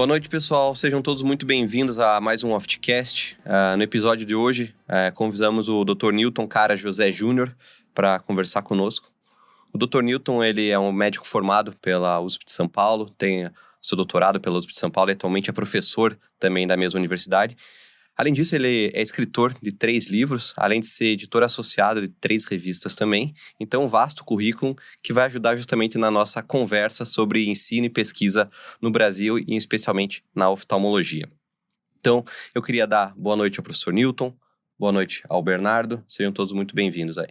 Boa noite, pessoal. Sejam todos muito bem-vindos a mais um Oftcast. No episódio de hoje, convidamos o Dr. Newton Cara José Júnior para conversar conosco. O Dr. Newton, ele é um médico formado pela USP de São Paulo, tem seu doutorado pela USP de São Paulo e atualmente é professor também da mesma universidade. Além disso, ele é escritor de 3 livros, além de ser editor associado de 3 revistas também. Então, um vasto currículo que vai ajudar justamente na nossa conversa sobre ensino e pesquisa no Brasil e especialmente na oftalmologia. Então, eu queria dar boa noite ao professor Newton, boa noite ao Bernardo, sejam todos muito bem-vindos aí.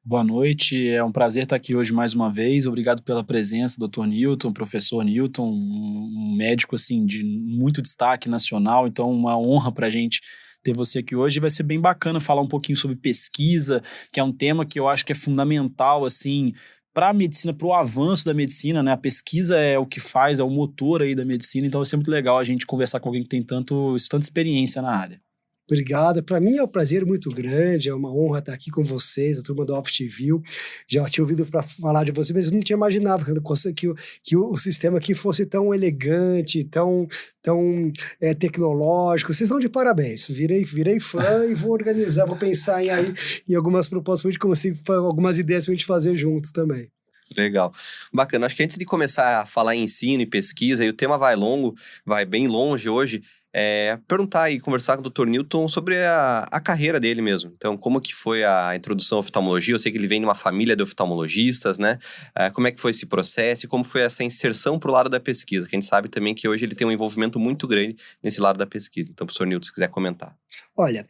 Boa noite, é um prazer estar aqui hoje mais uma vez. Obrigado pela presença, Dr. Newton, professor Newton, um médico assim, de muito destaque nacional, então uma honra para a gente ter você aqui hoje. Vai ser bem bacana falar um pouquinho sobre pesquisa, que é um tema que eu acho que é fundamental assim, para a medicina, para o avanço da medicina, né? A pesquisa é o que faz, é o motor aí da medicina, então vai ser muito legal a gente conversar com alguém que tem tanta experiência na área. Obrigado. Para mim é um prazer muito grande, é uma honra estar aqui com vocês, a turma do OftView. Já tinha ouvido para falar de vocês, mas eu não tinha imaginado que o sistema aqui fosse tão elegante, tão tecnológico. Vocês estão de parabéns. Virei fã e vou pensar em algumas propostas, de consigo algumas ideias para a gente fazer juntos também. Legal. Bacana. Acho que antes de começar a falar em ensino e pesquisa, e o tema vai bem longe hoje, perguntar e conversar com o Dr. Newton sobre a carreira dele mesmo. Então, como que foi a introdução à oftalmologia? Eu sei que ele vem de uma família de oftalmologistas, né? Como é que foi esse processo e como foi essa inserção para o lado da pesquisa? Que a gente sabe também que hoje ele tem um envolvimento muito grande nesse lado da pesquisa. Então, professor Newton, se quiser comentar. Olha,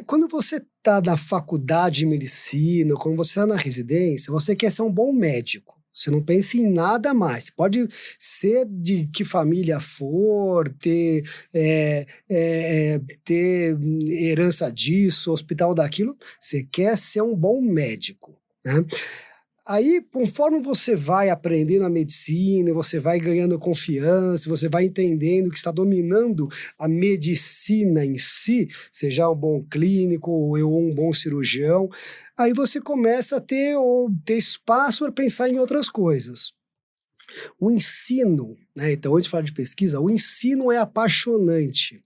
quando você está na faculdade de medicina, quando você está na residência, você quer ser um bom médico. Você não pensa em nada mais. Pode ser de que família for, ter herança disso, hospital daquilo. Você quer ser um bom médico, né? Aí, conforme você vai aprendendo a medicina, você vai ganhando confiança, você vai entendendo que está dominando a medicina em si, seja um bom clínico ou um bom cirurgião, aí você começa a ter espaço para pensar em outras coisas. O ensino, né? Então, antes de falar de pesquisa, o ensino é apaixonante.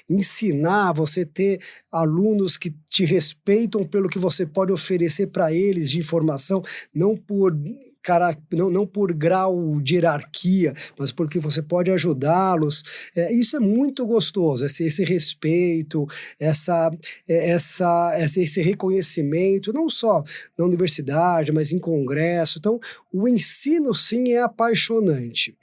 Ensinar, você ter alunos que te respeitam pelo que você pode oferecer para eles de informação, não por grau de hierarquia, mas porque você pode ajudá-los. Isso é muito gostoso, esse respeito, esse reconhecimento, não só na universidade, mas em congresso. Então, o ensino, sim, é apaixonante.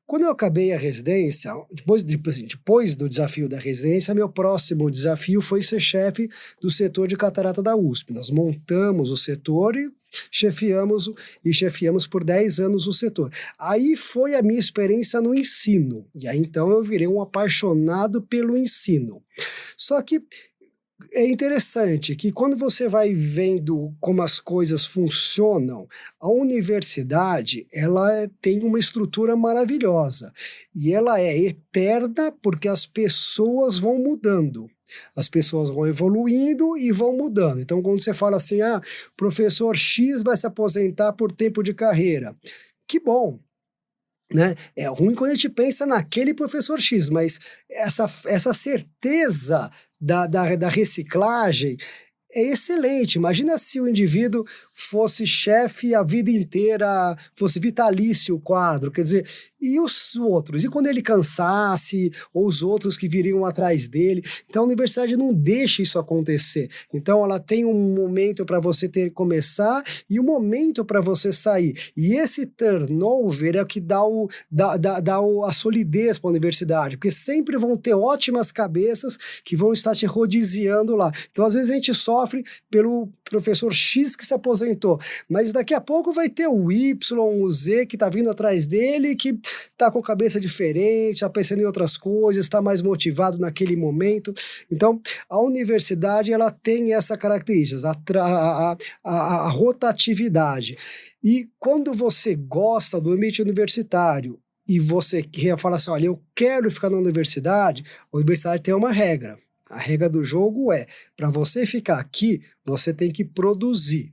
Quando eu acabei a residência, depois do desafio da residência, meu próximo desafio foi ser chefe do setor de catarata da USP. Nós montamos o setor e chefiamos por 10 anos o setor. Aí foi a minha experiência no ensino. E aí então eu virei um apaixonado pelo ensino. Só que é interessante que quando você vai vendo como as coisas funcionam, a universidade ela tem uma estrutura maravilhosa e ela é eterna porque as pessoas vão mudando. As pessoas vão evoluindo e vão mudando. Então, quando você fala assim, professor X vai se aposentar por tempo de carreira, que bom, né? É ruim quando a gente pensa naquele professor X, mas essa certeza da reciclagem é excelente. Imagina se o indivíduo fosse chefe a vida inteira, fosse vitalício o quadro, quer dizer, e os outros? E quando ele cansasse, ou os outros que viriam atrás dele? Então a universidade não deixa isso acontecer. Então ela tem um momento para você começar e um momento para você sair. E esse turnover é o que dá a solidez para a universidade, porque sempre vão ter ótimas cabeças que vão estar te rodiziando lá. Então às vezes a gente sofre pelo professor X que se aposentou, mas daqui a pouco vai ter o Y, o Z que está vindo atrás dele, que está com a cabeça diferente, está pensando em outras coisas, está mais motivado naquele momento. Então, a universidade ela tem essa característica, a rotatividade. E quando você gosta do ambiente universitário e você fala assim, olha, eu quero ficar na universidade, a universidade tem uma regra. A regra do jogo é, para você ficar aqui, você tem que produzir.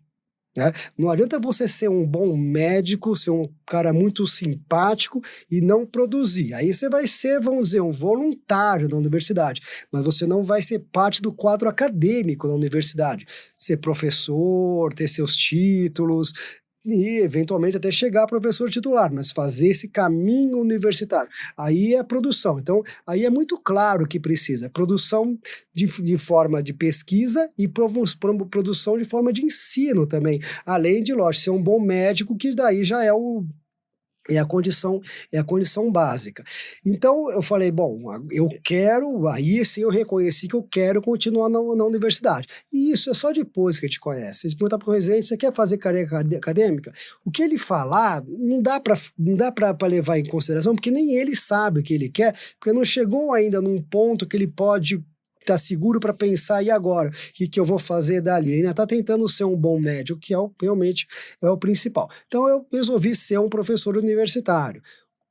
né? Não adianta você ser um bom médico, ser um cara muito simpático e não produzir. Aí você vai ser, vamos dizer, um voluntário da universidade, mas você não vai ser parte do quadro acadêmico da universidade. Ser professor, ter seus títulos e, eventualmente, até chegar a professor titular, mas fazer esse caminho universitário. Aí é a produção. Então, aí é muito claro que precisa. Produção de forma de pesquisa e produção de forma de ensino também. Além de, lógico, ser um bom médico, que daí já é a condição básica. Então, eu falei, bom, eu quero, aí sim eu reconheci que eu quero continuar na universidade. E isso é só depois que a gente conhece. Se perguntar para o residente, você quer fazer carreira acadêmica? O que ele falar, não dá para levar em consideração, porque nem ele sabe o que ele quer, porque não chegou ainda num ponto que ele pode estar seguro para pensar, e agora? O que eu vou fazer dali? Ele ainda está tentando ser um bom médico, que realmente é o principal. Então eu resolvi ser um professor universitário.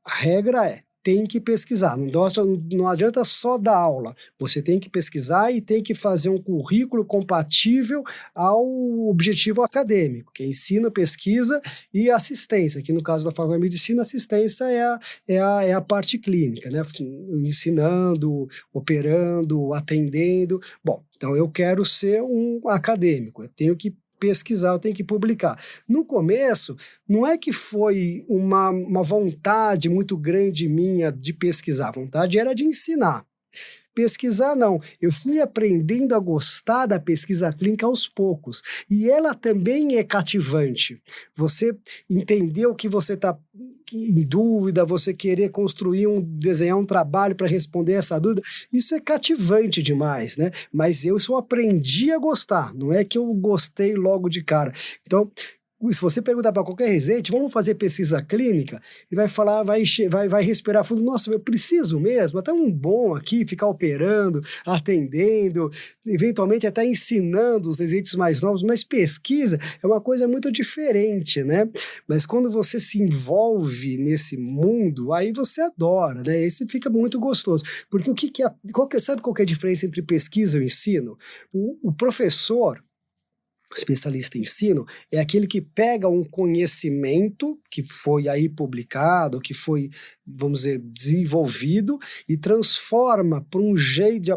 A regra é, tem que pesquisar, não adianta só dar aula, você tem que pesquisar e tem que fazer um currículo compatível ao objetivo acadêmico, que é ensino, pesquisa e assistência, que no caso da Faculdade de Medicina, assistência é a parte clínica, né? Ensinando, operando, atendendo. Bom, então eu quero ser um acadêmico, eu tenho que pesquisar, eu tenho que publicar. No começo, não é que foi uma vontade muito grande minha de pesquisar, a vontade era de ensinar. Pesquisar, não. Eu fui aprendendo a gostar da pesquisa clínica aos poucos. E ela também é cativante. Você entendeu que você está em dúvida, você querer desenhar um trabalho para responder essa dúvida, isso é cativante demais, né? Mas eu só aprendi a gostar, não é que eu gostei logo de cara. Então, se você perguntar para qualquer residente, vamos fazer pesquisa clínica, ele vai falar, vai respirar fundo, nossa, eu preciso mesmo, até um bom aqui, ficar operando, atendendo, eventualmente até ensinando os residentes mais novos, mas pesquisa é uma coisa muito diferente, né? Mas quando você se envolve nesse mundo, aí você adora, né? Aí você fica muito gostoso, porque sabe qual que é a diferença entre pesquisa e ensino? O professor, especialista em ensino, é aquele que pega um conhecimento que foi aí publicado, que foi, vamos dizer, desenvolvido e transforma para um jeito,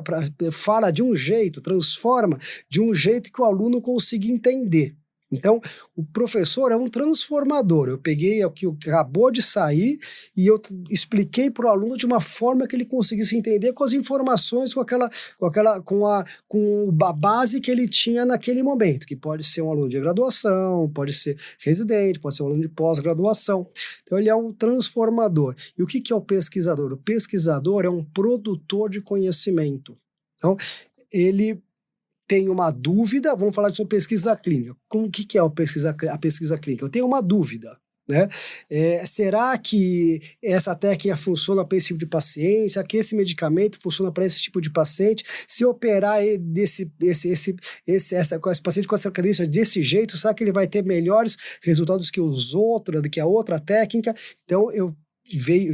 fala de um jeito, transforma de um jeito que o aluno consiga entender. Então, o professor é um transformador. Eu peguei o que acabou de sair e eu expliquei para o aluno de uma forma que ele conseguisse entender com as informações, com a base que ele tinha naquele momento, que pode ser um aluno de graduação, pode ser residente, pode ser um aluno de pós-graduação. Então, ele é um transformador. E o que é o pesquisador? O pesquisador é um produtor de conhecimento. Então, ele tem uma dúvida, vamos falar sobre pesquisa clínica. O que é a pesquisa clínica? Eu tenho uma dúvida, né? Será que essa técnica funciona para esse tipo de paciente? Será que esse medicamento funciona para esse tipo de paciente? Se operar esse paciente com essa característica desse jeito, será que ele vai ter melhores resultados que a outra técnica? Então, eu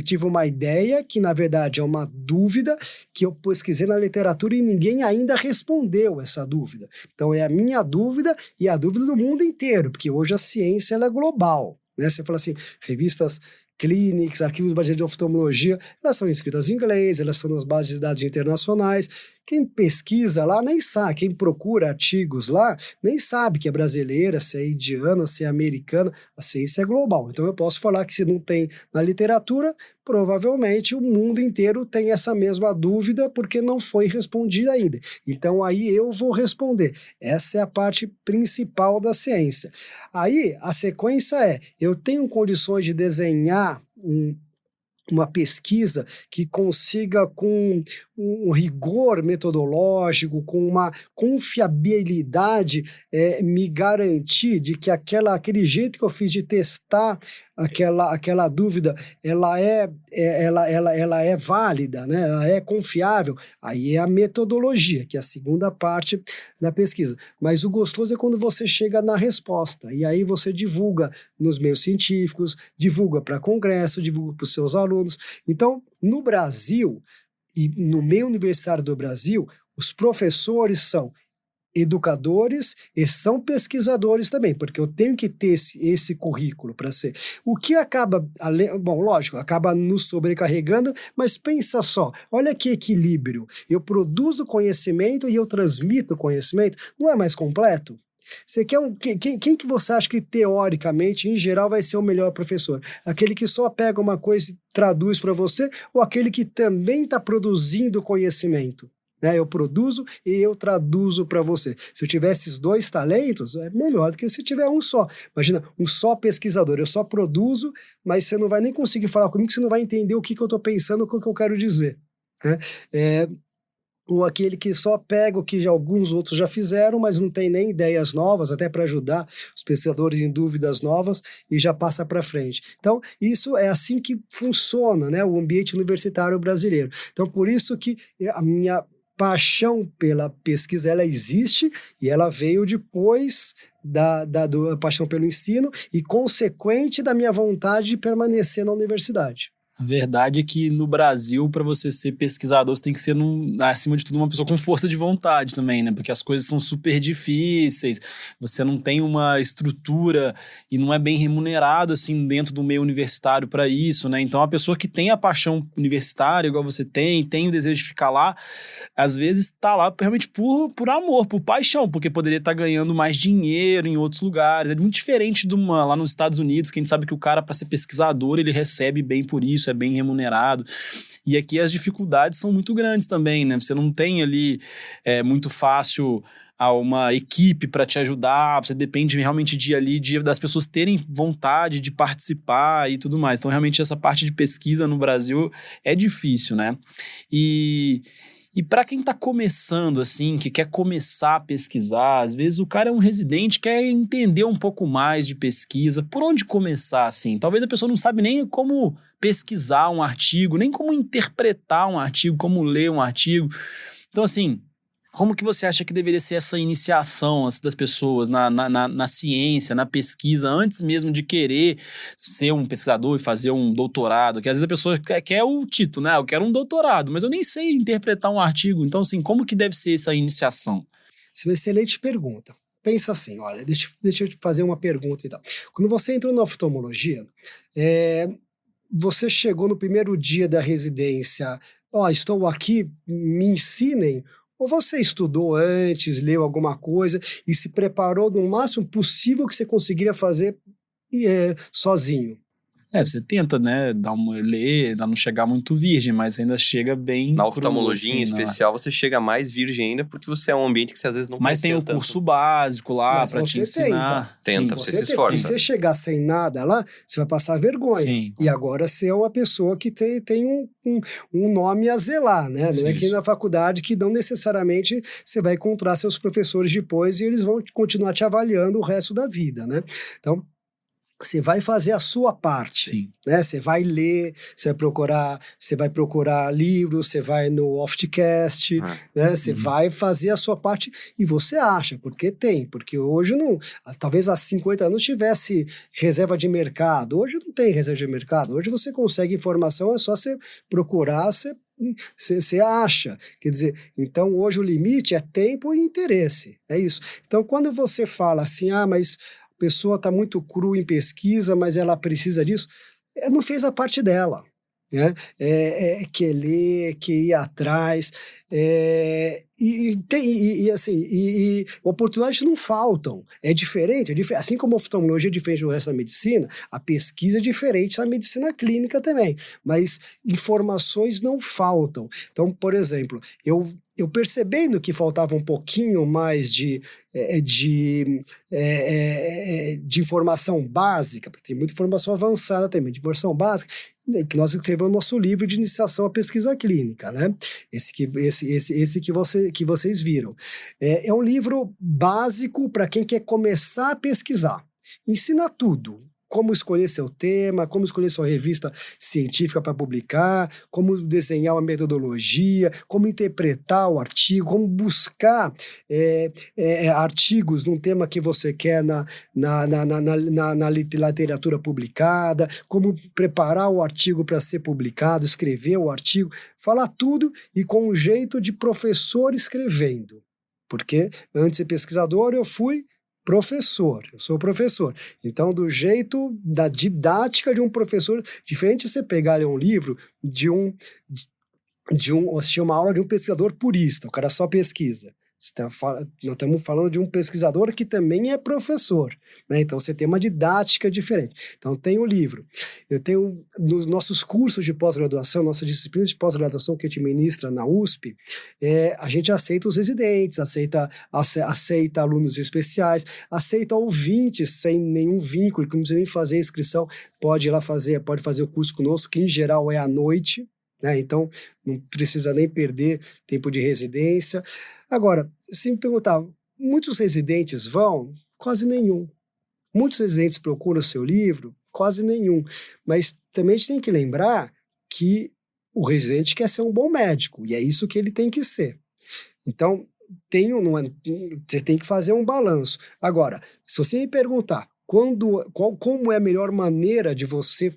tive uma ideia que, na verdade, é uma dúvida que eu pesquisei na literatura e ninguém ainda respondeu essa dúvida. Então, é a minha dúvida e a dúvida do mundo inteiro, porque hoje a ciência ela é global, né? Você fala assim, revistas clínicas, arquivos de base de oftalmologia, elas são escritas em inglês, elas estão nas bases de dados internacionais. Quem pesquisa lá nem sabe, quem procura artigos lá nem sabe que é brasileira, se é indiana, se é americana, a ciência é global. Então eu posso falar que se não tem na literatura, provavelmente o mundo inteiro tem essa mesma dúvida porque não foi respondida ainda. Então aí eu vou responder. Essa é a parte principal da ciência. Aí a sequência eu tenho condições de desenhar uma pesquisa que consiga, com um rigor metodológico, com uma confiabilidade, me garantir de que aquele jeito que eu fiz de testar aquela dúvida, ela é válida, né? Ela é confiável. Aí é a metodologia, que é a segunda parte da pesquisa. Mas o gostoso é quando você chega na resposta, e aí você divulga nos meios científicos, divulga para congresso, divulga para os seus alunos. Então, no Brasil, e no meio universitário do Brasil, os professores são educadores e são pesquisadores também, porque eu tenho que ter esse currículo para ser. O que acaba, bom, lógico, acaba nos sobrecarregando, mas pensa só, olha que equilíbrio. Eu produzo conhecimento e eu transmito conhecimento, não é mais completo? Você quer quem que você acha que teoricamente, em geral, vai ser o melhor professor? Aquele que só pega uma coisa e traduz para você ou aquele que também está produzindo conhecimento? Né? Eu produzo e eu traduzo para você. Se eu tiver esses 2 talentos, é melhor do que se tiver um só. Imagina, um só pesquisador. Eu só produzo, mas você não vai nem conseguir falar comigo, você não vai entender o que eu estou pensando, o que eu quero dizer. Né? Ou aquele que só pega o que alguns outros já fizeram, mas não tem nem ideias novas, até para ajudar os pesquisadores em dúvidas novas, e já passa para frente. Então, isso é assim que funciona, né, o ambiente universitário brasileiro. Então, por isso que a minha paixão pela pesquisa, ela existe e ela veio depois da paixão pelo ensino e consequente da minha vontade de permanecer na universidade. A verdade é que no Brasil, para você ser pesquisador, você tem que ser, acima de tudo, uma pessoa com força de vontade também, né? Porque as coisas são super difíceis, você não tem uma estrutura e não é bem remunerado, assim, dentro do meio universitário para isso, né? Então, a pessoa que tem a paixão universitária, igual você tem o desejo de ficar lá, às vezes está lá realmente por amor, por paixão, porque poderia estar ganhando mais dinheiro em outros lugares. É muito diferente lá nos Estados Unidos, que a gente sabe que o cara, para ser pesquisador, ele recebe bem por isso, é bem remunerado. E aqui as dificuldades são muito grandes também, né? Você não tem ali muito fácil uma equipe para te ajudar, você depende realmente das pessoas terem vontade de participar e tudo mais. Então, realmente, essa parte de pesquisa no Brasil é difícil, né? E para quem está começando, assim, que quer começar a pesquisar, às vezes o cara é um residente, quer entender um pouco mais de pesquisa, por onde começar, assim? Talvez a pessoa não sabe nem como pesquisar um artigo, nem como interpretar um artigo, como ler um artigo. Então, assim, como que você acha que deveria ser essa iniciação das pessoas na ciência, na pesquisa, antes mesmo de querer ser um pesquisador e fazer um doutorado? Que às vezes a pessoa quer o título, né? Eu quero um doutorado, mas eu nem sei interpretar um artigo. Então, assim, como que deve ser essa iniciação? Isso é uma excelente pergunta. Pensa assim, olha, deixa eu te fazer uma pergunta então. Quando você entrou na oftalmologia, você chegou no primeiro dia da residência, estou aqui, me ensinem. Ou você estudou antes, leu alguma coisa e se preparou do máximo possível que você conseguiria fazer sozinho? Você tenta, né, ler, não chegar muito virgem, mas ainda chega bem... Na oftalmologia, assim, em especial, você chega mais virgem ainda, porque você é um ambiente que você às vezes não Mas tem o curso básico lá para te ensinar. Tenta, você se esforça. Se você chegar sem nada lá, você vai passar vergonha. Sim. E agora você é uma pessoa que tem um nome a zelar, né? Não é que na faculdade que não necessariamente você vai encontrar seus professores depois e eles vão continuar te avaliando o resto da vida, né? Então, você vai fazer a sua parte, Sim. Né? Você vai ler, você vai procurar livros, você vai no Oftcast, né? Você vai fazer a sua parte e você acha, porque hoje não, talvez há 50 anos tivesse reserva de mercado, hoje não tem reserva de mercado, hoje você consegue informação, é só você procurar, você acha, quer dizer, então hoje o limite é tempo e interesse, é isso. Então quando você fala assim, mas a pessoa está muito crua em pesquisa, mas ela precisa disso, não fez a parte dela, né? Quer ler, quer ir atrás, e oportunidades não faltam, é diferente, assim como a oftalmologia é diferente do resto da medicina, a pesquisa é diferente da medicina clínica também, mas informações não faltam. Então, por exemplo, eu percebendo que faltava um pouquinho mais de informação básica, porque tem muita informação avançada também, de informação básica, que nós escrevemos nosso livro de iniciação à pesquisa clínica, né? Esse que vocês viram. É um livro básico para quem quer começar a pesquisar. Ensina tudo. Como escolher seu tema, como escolher sua revista científica para publicar, como desenhar uma metodologia, como interpretar o artigo, como buscar artigos num tema que você quer na literatura publicada, como preparar o artigo para ser publicado, escrever o artigo, falar tudo e com um jeito de professor escrevendo. porque antes de pesquisador eu fui professor, eu sou professor. Então, do jeito da didática de um professor, diferente de você pegar ali um livro assistir uma aula de um pesquisador purista, o cara só pesquisa. Nós estamos falando de um pesquisador que também é professor, né? Então você tem uma didática diferente. Então tem o livro. Eu tenho, nos nossos cursos de pós-graduação, nossas disciplinas de pós-graduação que a gente ministra na USP, a gente aceita os residentes, aceita alunos especiais, aceita ouvintes sem nenhum vínculo, que não precisa nem fazer inscrição, pode ir lá pode fazer o curso conosco, que em geral é à noite, né? Então não precisa nem perder tempo de residência. Agora, se me perguntar, muitos residentes vão? Quase nenhum. Muitos residentes procuram o seu livro? Quase nenhum. Mas também a gente tem que lembrar que o residente quer ser um bom médico, e é isso que ele tem que ser. Então, você tem que fazer um balanço. Agora, se você me perguntar como é a melhor maneira de você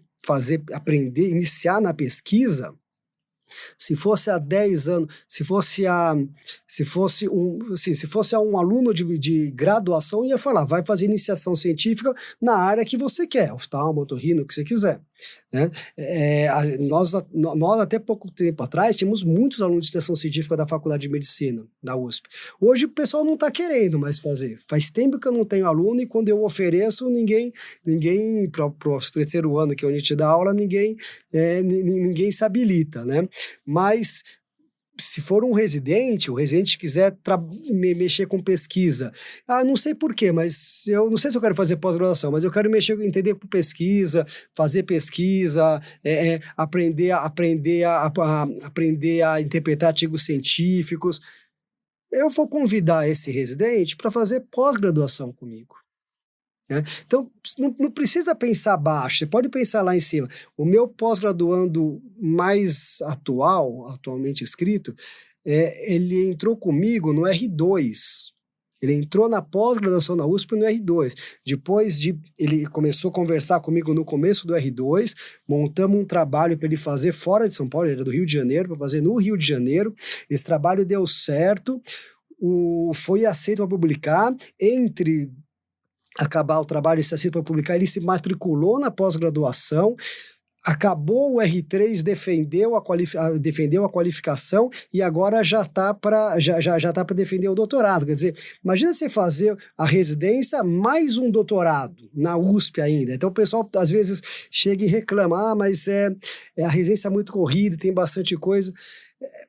aprender, iniciar na pesquisa, se fosse há 10 anos, se fosse um aluno de graduação, ia falar, vai fazer iniciação científica na área que você quer, oftalmo, otorrino, o que você quiser. Né? Nós até pouco tempo atrás tínhamos muitos alunos de extensão científica da Faculdade de Medicina, da USP. Hoje o pessoal não está querendo mais fazer. Faz tempo que eu não tenho aluno e quando eu ofereço, ninguém para o terceiro ano que a gente dá aula, ninguém se habilita, né? Mas se for o residente quiser mexer com pesquisa, não sei por quê, mas eu não sei se eu quero fazer pós-graduação, mas eu quero entender com pesquisa, fazer pesquisa, aprender a interpretar artigos científicos. Eu vou convidar esse residente para fazer pós-graduação comigo. Então, não precisa pensar baixo, você pode pensar lá em cima. O meu pós-graduando mais atualmente escrito, ele entrou comigo no R2. Ele entrou na pós-graduação na USP no R2. Ele começou a conversar comigo no começo do R2, montamos um trabalho para ele fazer fora de São Paulo, ele era do Rio de Janeiro, para fazer no Rio de Janeiro. Esse trabalho deu certo, foi aceito para publicar. Entre acabar o trabalho e ser aceito para publicar, ele se matriculou na pós-graduação, acabou o R3, defendeu a qualificação e agora já está para defender o doutorado. Quer dizer, imagina você fazer a residência mais um doutorado na USP ainda. Então o pessoal às vezes chega e reclama, mas a residência é muito corrida, tem bastante coisa.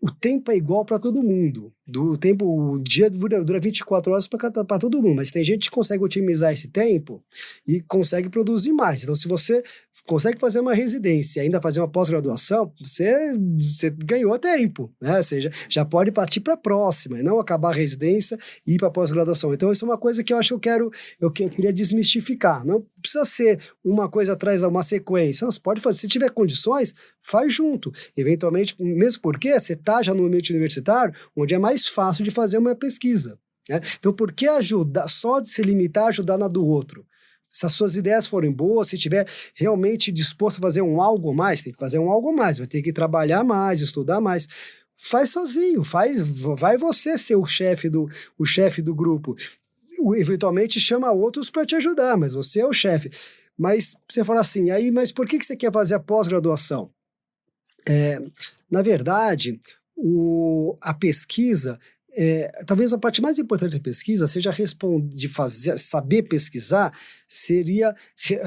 O tempo é igual para todo mundo. O dia dura 24 horas para todo mundo, mas tem gente que consegue otimizar esse tempo e consegue produzir mais. Então, se você consegue fazer uma residência e ainda fazer uma pós-graduação, você ganhou tempo, né? Você já pode partir para a próxima e não acabar a residência e ir para a pós-graduação. Então, isso é uma coisa que eu acho que eu queria desmistificar. Não precisa ser uma coisa atrás de uma sequência. Não, você pode fazer, se tiver condições, faz junto. Eventualmente, mesmo porque você está já no ambiente universitário, onde é mais fácil de fazer uma pesquisa. Né? Então, por que só de se limitar a ajudar na do outro? Se as suas ideias forem boas, se estiver realmente disposto a fazer algo mais, tem que fazer algo mais, vai ter que trabalhar mais, estudar mais. Faz sozinho, vai você ser o chefe do grupo. Eventualmente chama outros para te ajudar, mas você é o chefe. Mas você fala assim, mas por que você quer fazer a pós-graduação? Na verdade, a pesquisa, talvez a parte mais importante da pesquisa seja saber pesquisar, seria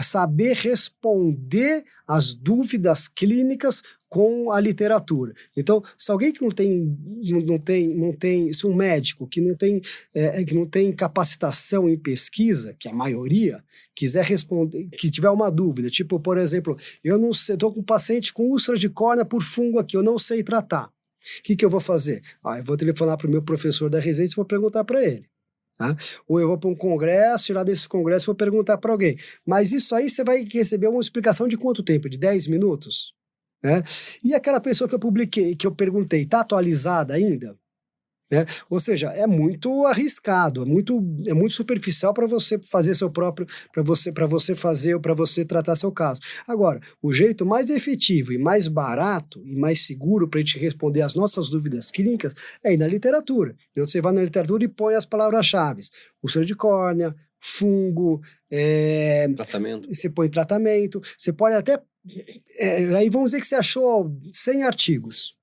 saber responder às dúvidas clínicas com a literatura. Então, se alguém que se um médico que não tem capacitação em pesquisa, que a maioria quiser responder, que tiver uma dúvida, tipo, por exemplo, eu não sei, estou com um paciente com úlcera de córnea por fungo aqui, eu não sei tratar. O que eu vou fazer? Eu vou telefonar para o meu professor da residência e vou perguntar para ele. Tá? Ou eu vou para um congresso, e lá desse congresso vou perguntar para alguém. Mas isso aí você vai receber uma explicação de quanto tempo? De 10 minutos? Né? E aquela pessoa que eu publiquei, que eu perguntei, está atualizada ainda? né? Ou seja, é muito arriscado, é muito superficial para você fazer seu próprio, para você fazer ou para você tratar seu caso. Agora, o jeito mais efetivo e mais barato e mais seguro para a gente responder às nossas dúvidas clínicas é ir na literatura. Então, você vai na literatura e põe as palavras-chave: úlcera de córnea, fungo, Tratamento. você põe tratamento, você pode até... aí vamos dizer que você achou 100 artigos.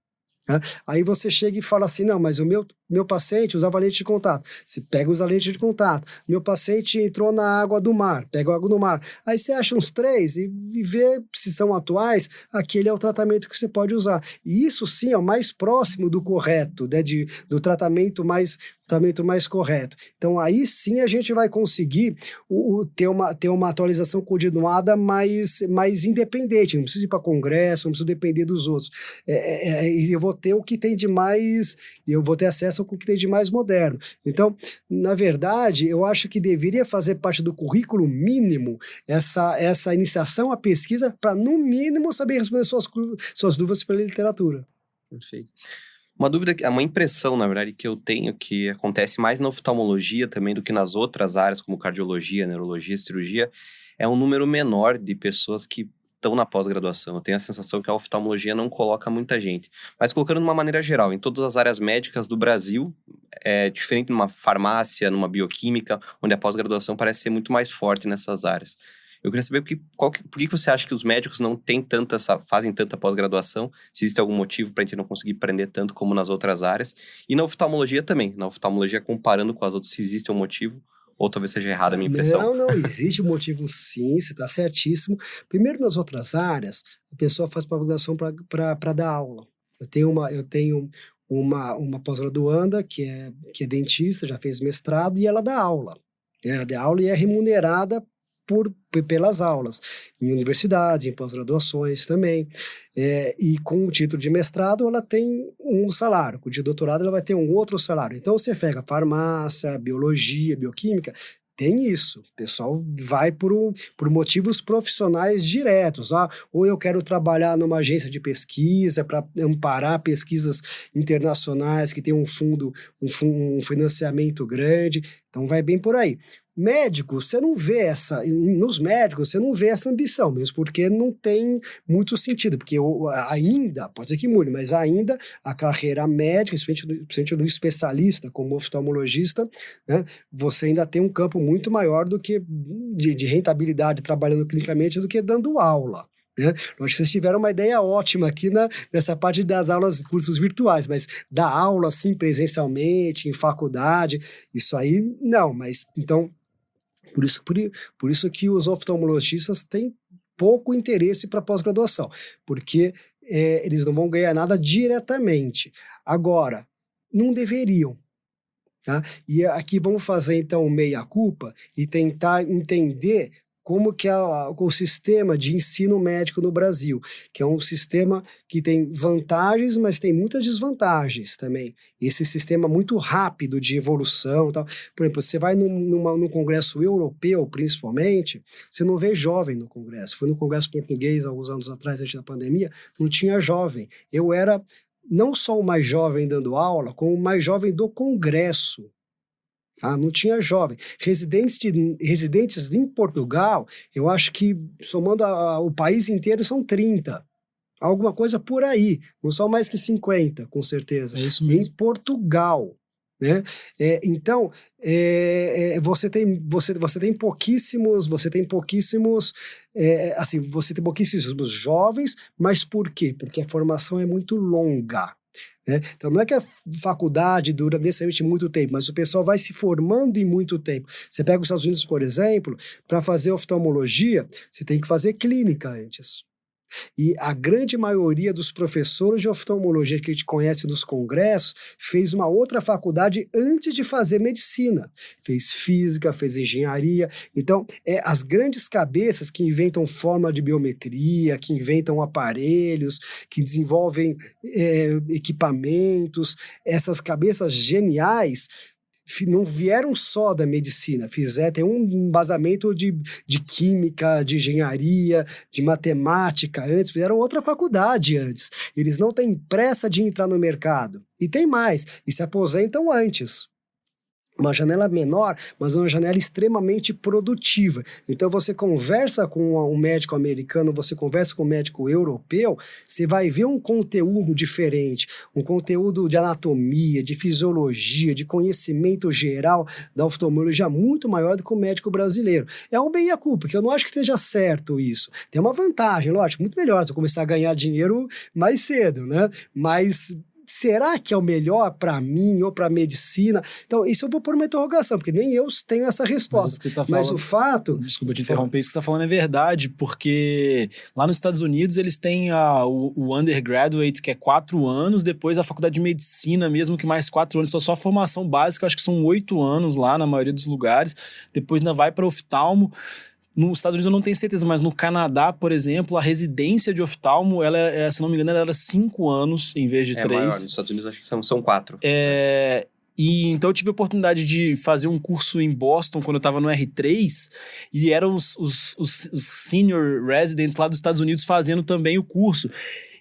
Né? Aí você chega e fala assim, não, mas o meu paciente usava lente de contato. Você pega os lentes de contato. Meu paciente entrou na água do mar, pega a água do mar. Aí você acha uns 3 e vê se são atuais, aquele é o tratamento que você pode usar. E isso sim é o mais próximo do correto, né, do tratamento mais correto. Então aí sim a gente vai conseguir ter uma atualização continuada mais independente. Não precisa ir para congresso, não precisa depender dos outros. E eu vou ter o que tem de mais, eu vou ter acesso ao que tem de mais moderno. Então, na verdade, eu acho que deveria fazer parte do currículo mínimo essa iniciação à pesquisa para, no mínimo, saber responder suas dúvidas pela literatura. Perfeito. Uma dúvida, uma impressão, na verdade, que eu tenho, que acontece mais na oftalmologia também do que nas outras áreas, como cardiologia, neurologia, cirurgia, é um número menor de pessoas que estão na pós-graduação. Eu tenho a sensação que a oftalmologia não coloca muita gente. Mas colocando de uma maneira geral, em todas as áreas médicas do Brasil, é diferente numa farmácia, numa bioquímica, onde a pós-graduação parece ser muito mais forte nessas áreas. Eu queria saber por que você acha que os médicos não têm fazem tanta pós-graduação, se existe algum motivo para a gente não conseguir aprender tanto como nas outras áreas. E na oftalmologia também. Na oftalmologia, comparando com as outras, se existe um motivo, ou talvez seja errada a minha impressão. Não, existe um motivo sim, você está certíssimo. Primeiro, nas outras áreas, a pessoa faz pós-graduação para dar aula. Eu tenho uma pós-graduanda que é dentista, já fez mestrado, e ela dá aula. Ela dá aula e é remunerada pelas aulas, em universidades, em pós-graduações também. E com o título de mestrado, ela tem um salário. Com o de doutorado, ela vai ter um outro salário. Então, você pega farmácia, biologia, bioquímica, tem isso. O pessoal vai por motivos profissionais diretos. Ou eu quero trabalhar numa agência de pesquisa para amparar pesquisas internacionais que tem um financiamento grande. Então, vai bem por aí. Médico, você não vê nos médicos, você não vê essa ambição, mesmo porque não tem muito sentido, porque ainda, pode ser que mude, mas ainda a carreira médica, especialmente do especialista, como oftalmologista, né, você ainda tem um campo muito maior do que de rentabilidade trabalhando clinicamente do que dando aula. Né? Eu acho que vocês tiveram uma ideia ótima aqui nessa parte das aulas, cursos virtuais, mas dar aula assim presencialmente, em faculdade, isso aí não, mas então... Por isso que os oftalmologistas têm pouco interesse para pós-graduação, porque eles não vão ganhar nada diretamente. Agora, não deveriam. Tá? E aqui vamos fazer então meia-culpa e tentar entender como que é o sistema de ensino médico no Brasil, que é um sistema que tem vantagens, mas tem muitas desvantagens também. Esse sistema muito rápido de evolução e tal. Por exemplo, você vai num congresso europeu, principalmente, você não vê jovem no congresso. Fui no congresso português, alguns anos atrás, antes da pandemia, não tinha jovem. Eu era não só o mais jovem dando aula, como o mais jovem do congresso. Não tinha jovem. Residentes em Portugal, eu acho que, somando o país inteiro, são 30. Alguma coisa por aí. Não são mais que 50, com certeza. É isso mesmo. Em Portugal. Né? Então, você tem pouquíssimos jovens, mas por quê? Porque a formação é muito longa. Né? Então, não é que a faculdade dura necessariamente muito tempo, mas o pessoal vai se formando em muito tempo. Você pega os Estados Unidos, por exemplo, para fazer oftalmologia, você tem que fazer clínica antes. E a grande maioria dos professores de oftalmologia que a gente conhece nos congressos fez uma outra faculdade antes de fazer medicina. Fez física, fez engenharia. Então, as grandes cabeças que inventam forma de biometria, que inventam aparelhos, que desenvolvem equipamentos, essas cabeças geniais não vieram só da medicina, tem um embasamento de química, de engenharia, de matemática antes, fizeram outra faculdade antes. Eles não têm pressa de entrar no mercado. E tem mais, e se aposentam antes. Uma janela menor, mas uma janela extremamente produtiva. Então, você conversa com um médico americano, você conversa com um médico europeu, você vai ver um conteúdo diferente, um conteúdo de anatomia, de fisiologia, de conhecimento geral da oftalmologia muito maior do que o médico brasileiro. É um meia-culpa, porque eu não acho que esteja certo isso. Tem uma vantagem, lógico, muito melhor você começar a ganhar dinheiro mais cedo, né? Mas será que é o melhor para mim ou para a medicina? Então, isso eu vou pôr uma interrogação, porque nem eu tenho essa resposta. Mas o fato... Desculpa te interromper, isso que você está falando é verdade, porque lá nos Estados Unidos eles têm o undergraduate, que é 4 anos, depois a faculdade de medicina mesmo, que mais 4 anos, só a formação básica, acho que são 8 anos lá na maioria dos lugares, depois ainda vai para oftalmo. Nos Estados Unidos eu não tenho certeza, mas no Canadá, por exemplo, a residência de oftalmo, ela se não me engano, ela era 5 anos em vez de 3. É maior, nos Estados Unidos acho que são 4. E então eu tive a oportunidade de fazer um curso em Boston quando eu estava no R3, e eram os senior residents lá dos Estados Unidos fazendo também o curso.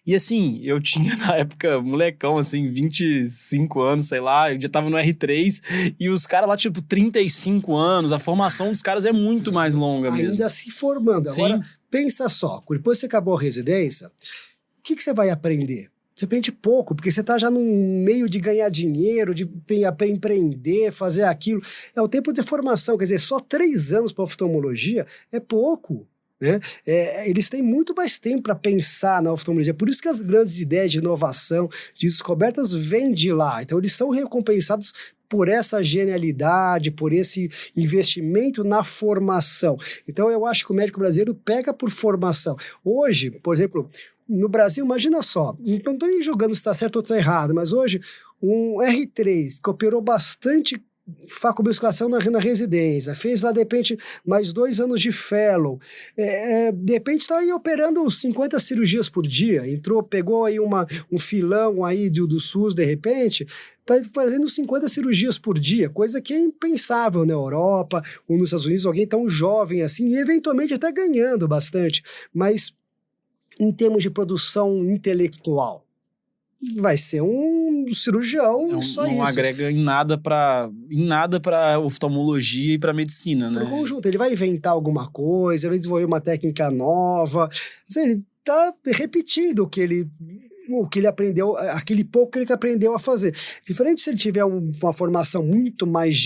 E assim, eu tinha na época, molecão, assim, 25 anos, sei lá, eu já tava no R3, e os caras lá, tipo, 35 anos, a formação dos caras é muito mais longa mesmo. Ainda se formando. Agora, pensa só, depois que você acabou a residência, o que você vai aprender? Você aprende pouco, porque você está já num meio de ganhar dinheiro, de empreender, fazer aquilo. É o tempo de formação, quer dizer, só 3 anos para oftalmologia é pouco. Né? Eles têm muito mais tempo para pensar na oftalmologia, por isso que as grandes ideias de inovação, de descobertas vêm de lá, então eles são recompensados por essa genialidade, por esse investimento na formação. Então eu acho que o médico brasileiro pega por formação. Hoje, por exemplo, no Brasil, imagina só, não estou nem julgando se está certo ou está errado, mas hoje um R3 que operou bastante facomusculação na residência, fez lá de repente mais 2 anos de fellow, de repente está aí operando 50 cirurgias por dia, pegou aí um filão aí do SUS de repente, está fazendo 50 cirurgias por dia, coisa que é impensável na Europa ou nos Estados Unidos, alguém tão jovem assim, e eventualmente até ganhando bastante, mas em termos de produção intelectual, vai ser um cirurgião, só isso. Não agrega em nada para oftalmologia e para medicina, né? Pro conjunto, ele vai inventar alguma coisa, vai desenvolver uma técnica nova, ele tá repetindo o que ele aprendeu, aquele pouco que ele aprendeu a fazer. Diferente se ele tiver uma formação muito mais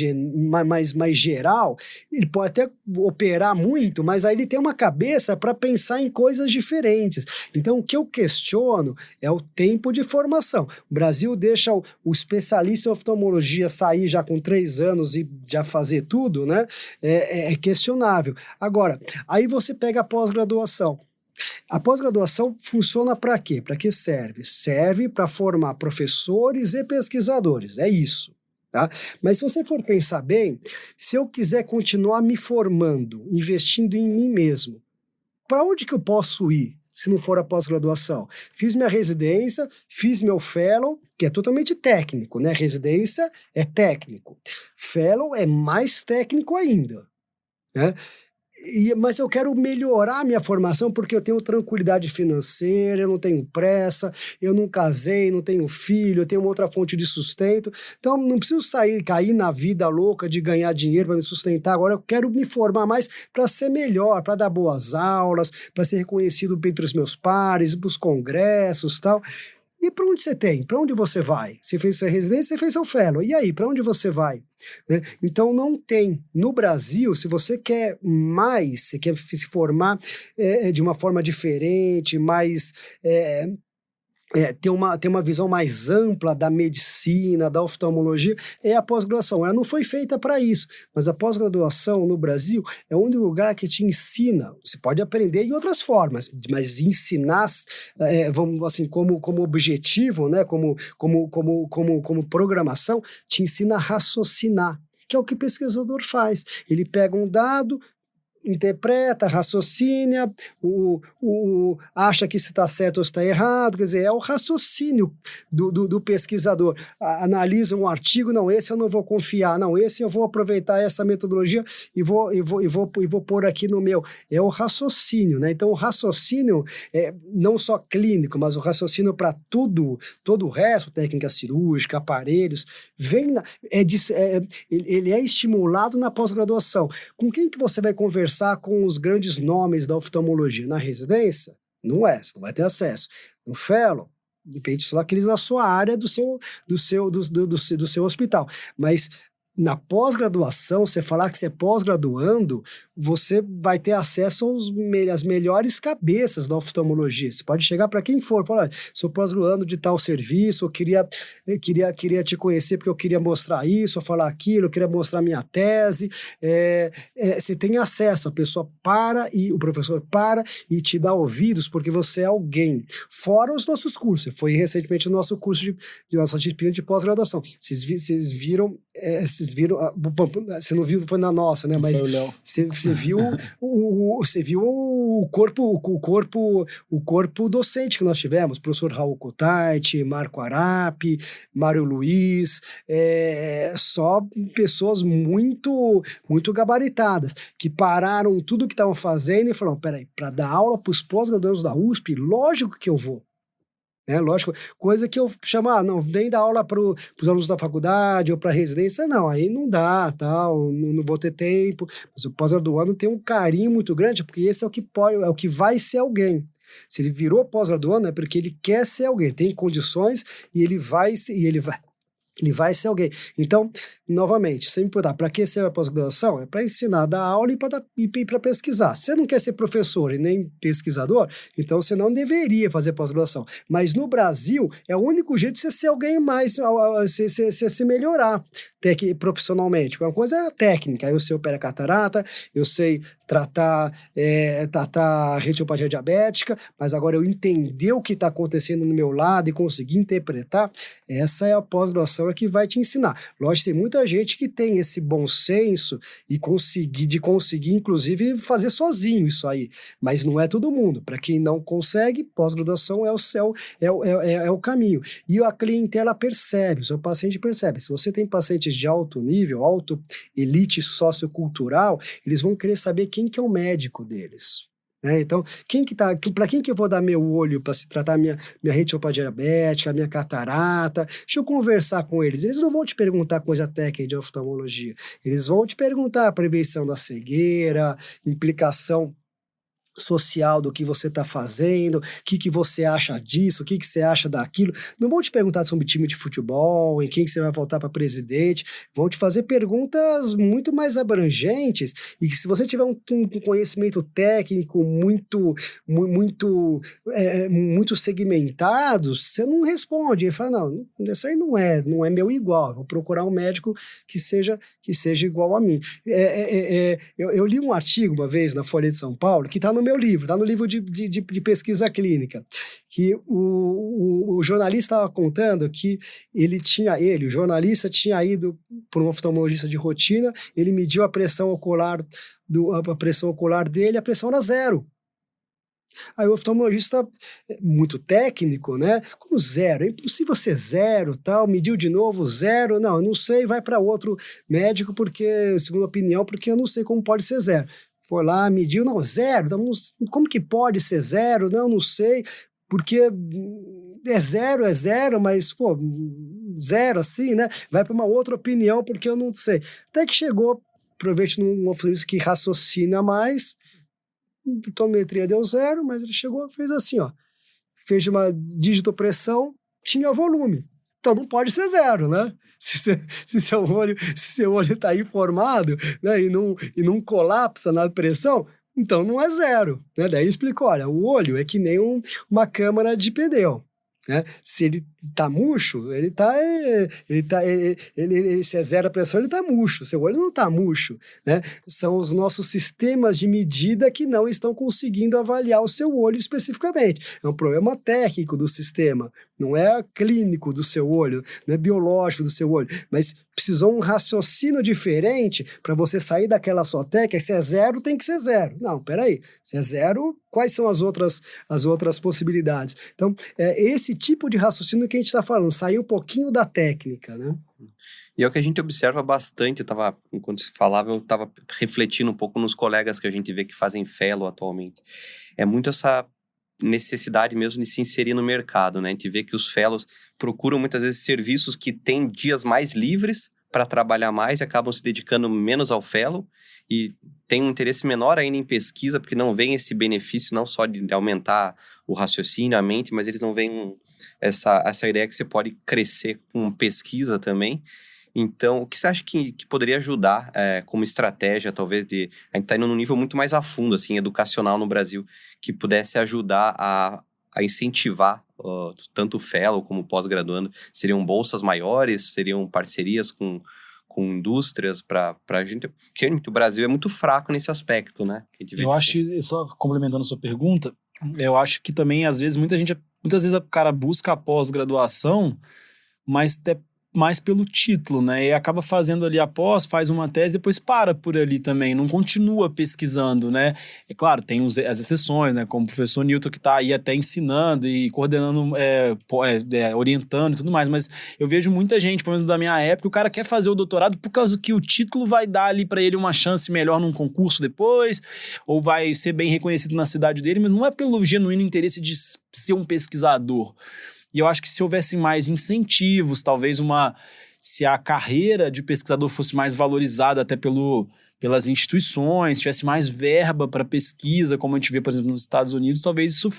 geral, ele pode até operar muito, mas aí ele tem uma cabeça para pensar em coisas diferentes. Então, o que eu questiono é o tempo de formação. O Brasil deixa o especialista em oftalmologia sair já com 3 anos e já fazer tudo, né? É questionável. Agora, aí você pega a pós-graduação. A pós-graduação funciona para quê? Para que serve? Serve para formar professores e pesquisadores, é isso. Tá? Mas se você for pensar bem, se eu quiser continuar me formando, investindo em mim mesmo, para onde que eu posso ir se não for a pós-graduação? Fiz minha residência, fiz meu fellow, que é totalmente técnico, né? Residência é técnico. Fellow é mais técnico ainda, né? Mas eu quero melhorar a minha formação porque eu tenho tranquilidade financeira, eu não tenho pressa, eu não casei, não tenho filho, eu tenho uma outra fonte de sustento. Então, não preciso cair na vida louca de ganhar dinheiro para me sustentar. Agora, eu quero me formar mais para ser melhor, para dar boas aulas, para ser reconhecido entre os meus pares, para os congressos e tal. E para onde você tem? Para onde você vai? Você fez sua residência, você fez seu fellow. E aí, para onde você vai? Né? Então, não tem. No Brasil, se você quer mais, você quer se formar de uma forma diferente, mais... ter uma visão mais ampla da medicina, da oftalmologia, é a pós-graduação. Ela não foi feita para isso, mas a pós-graduação no Brasil é o único lugar que te ensina. Você pode aprender em outras formas, mas ensinar, vamos assim, como objetivo, né, como programação, te ensina a raciocinar, que é o que o pesquisador faz. Ele pega um dado, interpreta, raciocina, acha se está certo ou se está errado, quer dizer, é o raciocínio do pesquisador. Analisa um artigo, não, esse eu não vou confiar, não, esse eu vou aproveitar essa metodologia e vou pôr aqui no meu. É o raciocínio, né? Então, o raciocínio, não só clínico, mas o raciocínio para todo o resto, técnica cirúrgica, aparelhos, ele é estimulado na pós-graduação. Com quem que você vai conversar com os grandes nomes da oftalmologia? Na residência? Não é, você não vai ter acesso. No fellow, depende só daqueles da sua área, do seu hospital. Mas na pós-graduação, você falar que você é pós-graduando, você vai ter acesso às melhores cabeças da oftalmologia. Você pode chegar para quem for, falar, sou pós-graduando de tal serviço, eu queria te conhecer porque eu queria mostrar isso, ou falar aquilo, eu queria mostrar minha tese. Você tem acesso, a pessoa o professor para e te dá ouvidos porque você é alguém. Fora os nossos cursos. Foi recentemente o nosso curso de nossa disciplina de pós-graduação. Vocês viram, você não viu, foi na nossa, né? Mas você viu o corpo docente que nós tivemos, professor Raul Kutaiti, Marco Arapi, Mário Luiz, só pessoas muito, muito gabaritadas, que pararam tudo que estavam fazendo e falaram, peraí, para dar aula para os pós-graduandos da USP, lógico que eu vou. Lógico, coisa que eu chamo, não, vem dar aula para os alunos da faculdade ou para residência, não, aí não dá, tal, não vou ter tempo. Mas o pós-graduando tem um carinho muito grande, porque esse é o que vai ser alguém. Se ele virou pós-graduando é porque ele quer ser alguém, ele tem condições e ele vai ser alguém. Então, novamente, sempre perguntar, para que serve a pós-graduação? É para ensinar, dar aula e para pesquisar. Se você não quer ser professor e nem pesquisador, então você não deveria fazer pós-graduação. Mas no Brasil, é o único jeito de você ser alguém mais, você melhorar profissionalmente. Uma coisa é técnica, eu sei operar catarata, eu sei tratar retinopatia diabética, mas agora eu entender o que está acontecendo no meu lado e conseguir interpretar, essa é a pós-graduação que vai te ensinar. Lógico, tem muita gente que tem esse bom senso e conseguir, inclusive, fazer sozinho isso aí, mas não é todo mundo. Para quem não consegue, pós-graduação é o caminho. E a clientela percebe, o seu paciente percebe. Se você tem pacientes de alto nível, alto elite sociocultural, eles vão querer saber quem que é o médico deles. Então, para quem que eu vou dar meu olho para se tratar minha retinopatia diabética, minha catarata? Deixa eu conversar com eles. Eles não vão te perguntar coisa técnica de oftalmologia. Eles vão te perguntar a prevenção da cegueira, implicação social do que você está fazendo, o que você acha disso, o que você acha daquilo. Não vão te perguntar sobre time de futebol, em quem você vai votar para presidente. Vão te fazer perguntas muito mais abrangentes e que se você tiver um conhecimento técnico muito segmentado, você não responde. Ele fala, não, isso aí não é meu igual. Vou procurar um médico que seja igual a mim. Eu li um artigo uma vez na Folha de São Paulo que está no meu livro, está no livro de pesquisa clínica, que o jornalista estava contando que o jornalista tinha ido para um oftalmologista de rotina, ele mediu a pressão ocular dele, a pressão era 0. Aí o oftalmologista, muito técnico, né? Como 0? É impossível ser 0, tal. Mediu de novo 0. Não, eu não sei, vai para outro médico, segundo a opinião, porque eu não sei como pode ser 0. Foi lá, mediu, não, 0. Então, como que pode ser 0? Não sei, porque é 0, mas, 0 assim, né? Vai para uma outra opinião, porque eu não sei. Até que chegou, provavelmente, num oftalmologista que raciocina mais. A tonometria deu 0, mas ele chegou e fez assim, fez uma digitopressão, tinha volume. Então não pode ser 0, né? Se seu olho está informado, né, e não colapsa na pressão, então não é 0. Né? Daí ele explicou, olha, o olho é que nem uma câmara de pneu. Né? Se ele tá murcho, se é 0 a pressão, ele tá murcho. Seu olho não tá murcho, né? São os nossos sistemas de medida que não estão conseguindo avaliar o seu olho especificamente. É um problema técnico do sistema, não é clínico do seu olho, não é biológico do seu olho, mas precisou um raciocínio diferente para você sair daquela só técnica. Se é 0, tem que ser 0. Não, peraí, se é 0, quais são as outras possibilidades? Então, é esse tipo de raciocínio que a gente está falando, sair um pouquinho da técnica, né? E é o que a gente observa bastante, enquanto você falava, eu estava refletindo um pouco nos colegas que a gente vê que fazem fellow atualmente. É muito essa necessidade mesmo de se inserir no mercado, né? A gente vê que os fellows procuram muitas vezes serviços que têm dias mais livres para trabalhar mais e acabam se dedicando menos ao fellow e tem um interesse menor ainda em pesquisa, porque não vem esse benefício não só de aumentar o raciocínio, a mente, mas eles não veem essa ideia que você pode crescer com pesquisa também. Então, o que você acha que poderia ajudar como estratégia, talvez, a gente está indo num nível muito mais a fundo, assim, educacional no Brasil, que pudesse ajudar a incentivar tanto o fellow como o pós-graduando? Seriam bolsas maiores? Seriam parcerias com indústrias para a gente? Porque o Brasil é muito fraco nesse aspecto, né? Eu acho, só complementando a sua pergunta, eu acho que também, às vezes, muitas vezes o cara busca a pós-graduação, mas até mais pelo título, né? E acaba fazendo ali a pós, faz uma tese, depois para por ali também, não continua pesquisando, né? É claro, tem as exceções, né? Como o professor Newton, que está aí até ensinando e coordenando, orientando e tudo mais, mas eu vejo muita gente, pelo menos da minha época, o cara quer fazer o doutorado por causa que o título vai dar ali para ele uma chance melhor num concurso depois, ou vai ser bem reconhecido na cidade dele, mas não é pelo genuíno interesse de ser um pesquisador. E eu acho que se houvesse mais incentivos, talvez se a carreira de pesquisador fosse mais valorizada até pelas instituições, tivesse mais verba para pesquisa, como a gente vê, por exemplo, nos Estados Unidos, talvez isso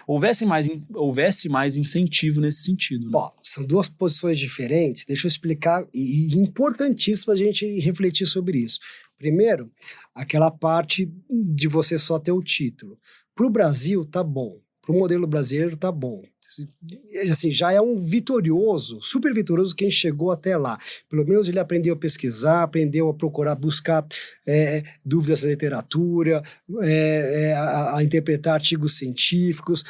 houvesse mais incentivo nesse sentido. Né? Bom, são duas posições diferentes, deixa eu explicar, e importantíssimo a gente refletir sobre isso. Primeiro, aquela parte de você só ter o título. Para o Brasil, tá bom. Para o modelo brasileiro, tá bom. Assim, já é um vitorioso, super vitorioso quem chegou até lá. Pelo menos ele aprendeu a pesquisar, aprendeu a procurar, buscar dúvidas na literatura, a interpretar artigos científicos,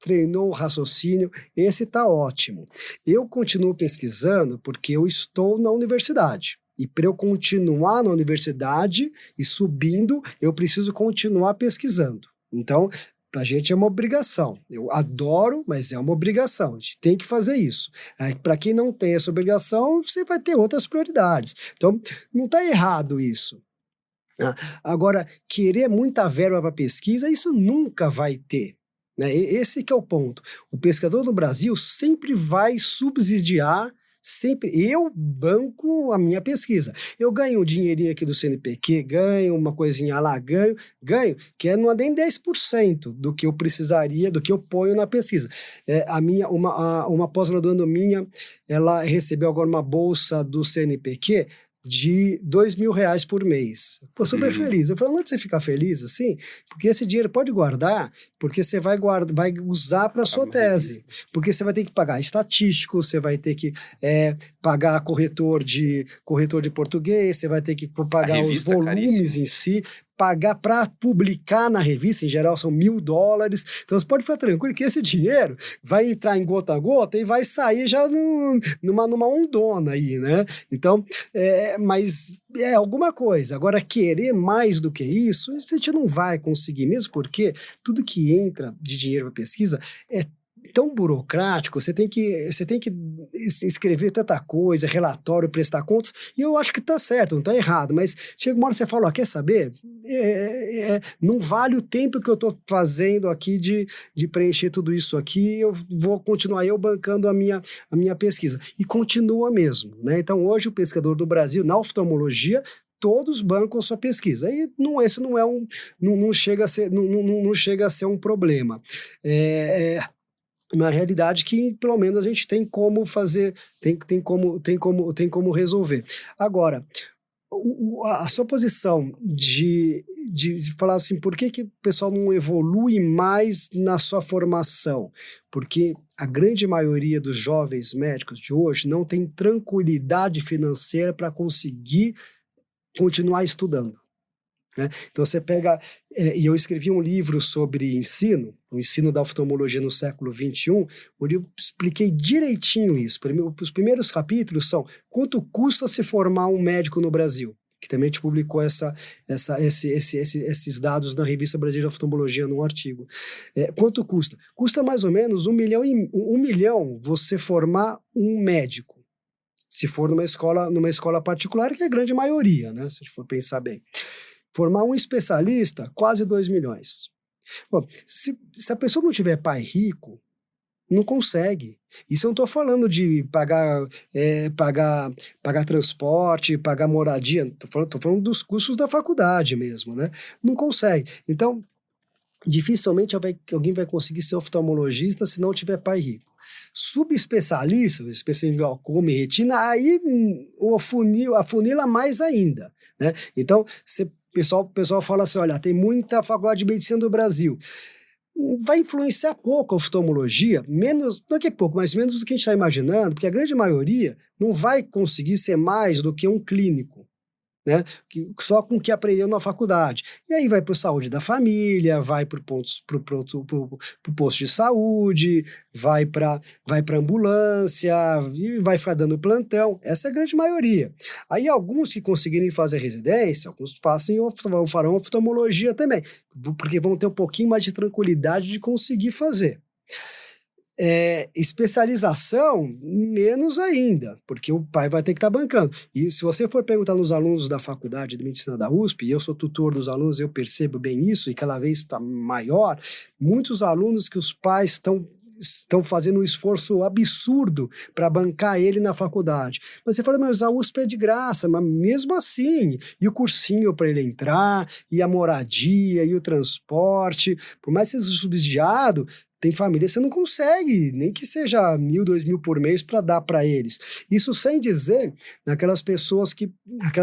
treinou o raciocínio. Esse está ótimo. Eu continuo pesquisando porque eu estou na universidade. E para eu continuar na universidade e subindo, eu preciso continuar pesquisando. Então, para a gente é uma obrigação. Eu adoro, mas é uma obrigação. A gente tem que fazer isso. Para quem não tem essa obrigação, você vai ter outras prioridades. Então, não está errado isso. Agora, querer muita verba para pesquisa, isso nunca vai ter. Né? Esse que é o ponto. O pesquisador no Brasil sempre vai subsidiar. Sempre eu banco a minha pesquisa. Eu ganho um dinheirinho aqui do CNPq, ganho uma coisinha lá, ganho, que não é nem 10% do que eu precisaria, do que eu ponho na pesquisa. Uma pós-graduanda minha, ela recebeu agora uma bolsa do CNPq de R$2.000 por mês. Pô, super feliz. Eu falei, não é de você ficar feliz assim? Porque esse dinheiro pode guardar, porque você vai usar para a sua tese. Porque você vai ter que pagar estatístico, você vai ter que pagar corretor de português, você vai ter que pagar os volumes em si, pagar para publicar na revista, em geral são $1.000. Então você pode ficar tranquilo que esse dinheiro vai entrar em gota a gota e vai sair já numa ondona aí, né? Então, mas é alguma coisa. Agora, querer mais do que isso, a gente não vai conseguir, mesmo porque tudo que entra de dinheiro para pesquisa é tão burocrático, você tem que escrever tanta coisa, relatório, prestar contas, e eu acho que tá certo, não tá errado, mas chega uma hora que você fala, quer saber? Não vale o tempo que eu tô fazendo aqui de preencher tudo isso aqui, eu vou continuar eu bancando a minha pesquisa. E continua mesmo, né? Então hoje o pesquisador do Brasil, na oftalmologia, todos bancam sua pesquisa. E esse não chega a ser um problema. Uma realidade que pelo menos a gente tem como fazer, tem como resolver. Agora, a sua posição de falar assim, por que o pessoal não evolui mais na sua formação? Porque a grande maioria dos jovens médicos de hoje não tem tranquilidade financeira para conseguir continuar estudando. né? Então você pega, e eu escrevi um livro sobre ensino, o ensino da oftalmologia no século XXI, onde eu expliquei direitinho isso. Os primeiros capítulos são quanto custa se formar um médico no Brasil, que também a gente publicou esses dados na Revista Brasileira de Oftalmologia num artigo. Quanto custa? Custa mais ou menos 1 milhão você formar um médico, se for numa escola particular, que é a grande maioria, né? Se a gente for pensar bem. Formar um especialista, quase 2 milhões. Bom, se a pessoa não tiver pai rico, não consegue. Isso eu não estou falando de pagar transporte, pagar moradia, estou falando dos custos da faculdade mesmo, né? Não consegue. Então, dificilmente alguém vai conseguir ser oftalmologista se não tiver pai rico. Subespecialista, especialista em glaucoma e retina, aí afunila mais ainda, né? Então, o pessoal fala assim, olha, tem muita faculdade de medicina do Brasil. Vai influenciar pouco a oftalmologia, menos, não é que é pouco, mas menos do que a gente está imaginando, porque a grande maioria não vai conseguir ser mais do que um clínico, né? Só com o que aprendeu na faculdade. E aí vai para a saúde da família, vai para o posto de saúde, vai para ambulância, e vai ficar dando plantão. Essa é a grande maioria. Aí alguns que conseguirem fazer residência, alguns farão oftalmologia também, porque vão ter um pouquinho mais de tranquilidade de conseguir fazer. Especialização, menos ainda, porque o pai vai ter que estar bancando. E se você for perguntar nos alunos da faculdade de medicina da USP, e eu sou tutor dos alunos, eu percebo bem isso, e cada vez está maior, muitos alunos que os pais estão fazendo um esforço absurdo para bancar ele na faculdade. Mas você fala, mas a USP é de graça, mas mesmo assim, e o cursinho para ele entrar, e a moradia, e o transporte, por mais que seja subsidiado, tem família, você não consegue, nem que seja 1.000, 2.000 por mês para dar para eles. Isso sem dizer naquelas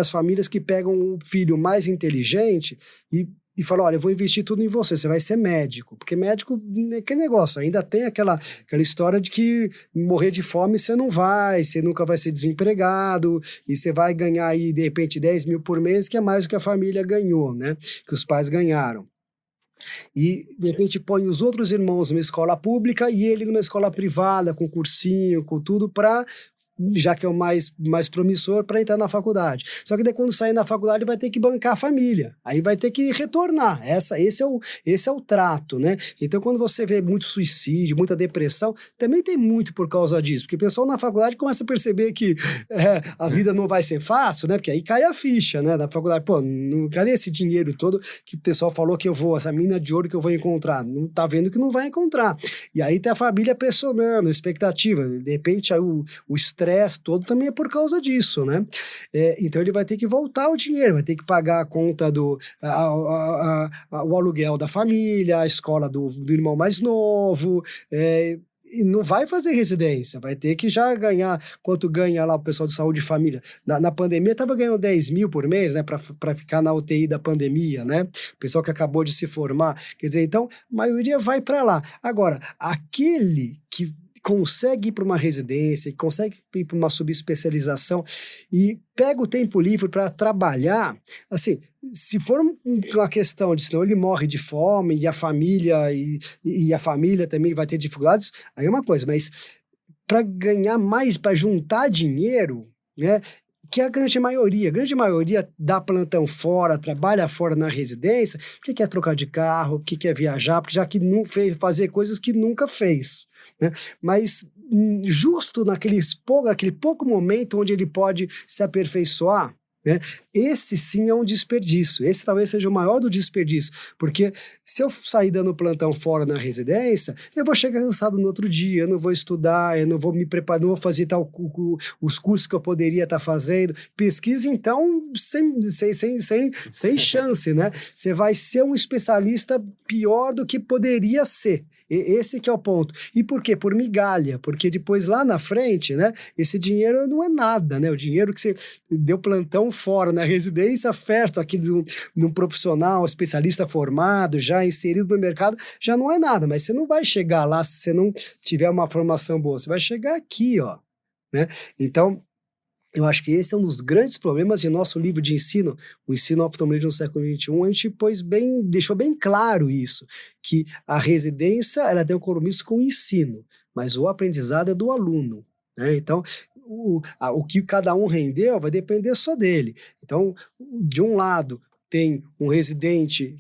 famílias que pegam o filho mais inteligente e falam, olha, eu vou investir tudo em você vai ser médico. Porque médico é aquele negócio, ainda tem aquela história de que morrer de fome você não vai, você nunca vai ser desempregado, e você vai ganhar aí, de repente, 10.000 por mês, que é mais do que a família ganhou, né? Que os pais ganharam. E, de repente, põe os outros irmãos numa escola pública e ele numa escola privada, com cursinho, com tudo, já que é o mais promissor, para entrar na faculdade. Só que daí quando sair na faculdade vai ter que bancar a família, aí vai ter que retornar. Esse é o trato, né? Então quando você vê muito suicídio, muita depressão, também tem muito por causa disso, porque o pessoal na faculdade começa a perceber que a vida não vai ser fácil, né? Porque aí cai a ficha, né? Na faculdade, pô, cadê esse dinheiro todo que o pessoal falou que essa mina de ouro que eu vou encontrar? Não tá vendo que não vai encontrar. E aí tem a família pressionando, expectativa, de repente aí o estresse todo também é por causa disso, né? Então ele vai ter que voltar o dinheiro, vai ter que pagar a conta o aluguel da família, a escola do irmão mais novo, e não vai fazer residência, vai ter que já ganhar quanto ganha lá o pessoal de saúde e família. Na pandemia estava ganhando 10.000 por mês, né, para ficar na UTI da pandemia, né? O pessoal que acabou de se formar, quer dizer, então a maioria vai para lá. Agora, aquele que consegue ir para uma residência, consegue ir para uma subespecialização e pega o tempo livre para trabalhar, assim, se for uma questão de senão ele morre de fome e a família também vai ter dificuldades, aí é uma coisa, mas para ganhar mais, para juntar dinheiro, né, que a grande maioria dá plantão fora, trabalha fora na residência, porque quer trocar de carro, porque quer viajar, porque já que não fez fazer coisas que nunca fez, né? Mas justo naquele pouco momento onde ele pode se aperfeiçoar, né? Esse sim é um desperdício, esse talvez seja o maior do desperdício, porque se eu sair dando plantão fora na residência, eu vou chegar cansado no outro dia, eu não vou estudar, eu não vou me preparar, não vou fazer os cursos que eu poderia estar fazendo, pesquisa então sem chance, né? Você vai ser um especialista pior do que poderia ser. Esse que é o ponto. E por quê? Por migalha, porque depois lá na frente, né, esse dinheiro não é nada, né? O dinheiro que você deu plantão fora na residência, perto aqui de um profissional, especialista formado, já inserido no mercado, já não é nada, mas você não vai chegar lá se você não tiver uma formação boa, você vai chegar aqui, ó, né? Então, Eu acho que esse é um dos grandes problemas de nosso livro de ensino, o Ensino Oftalmologia no século XXI, a gente deixou bem claro isso, que a residência ela tem um compromisso com o ensino, mas o aprendizado é do aluno, né? Então, o que cada um rendeu vai depender só dele. Então, de um lado, tem um residente,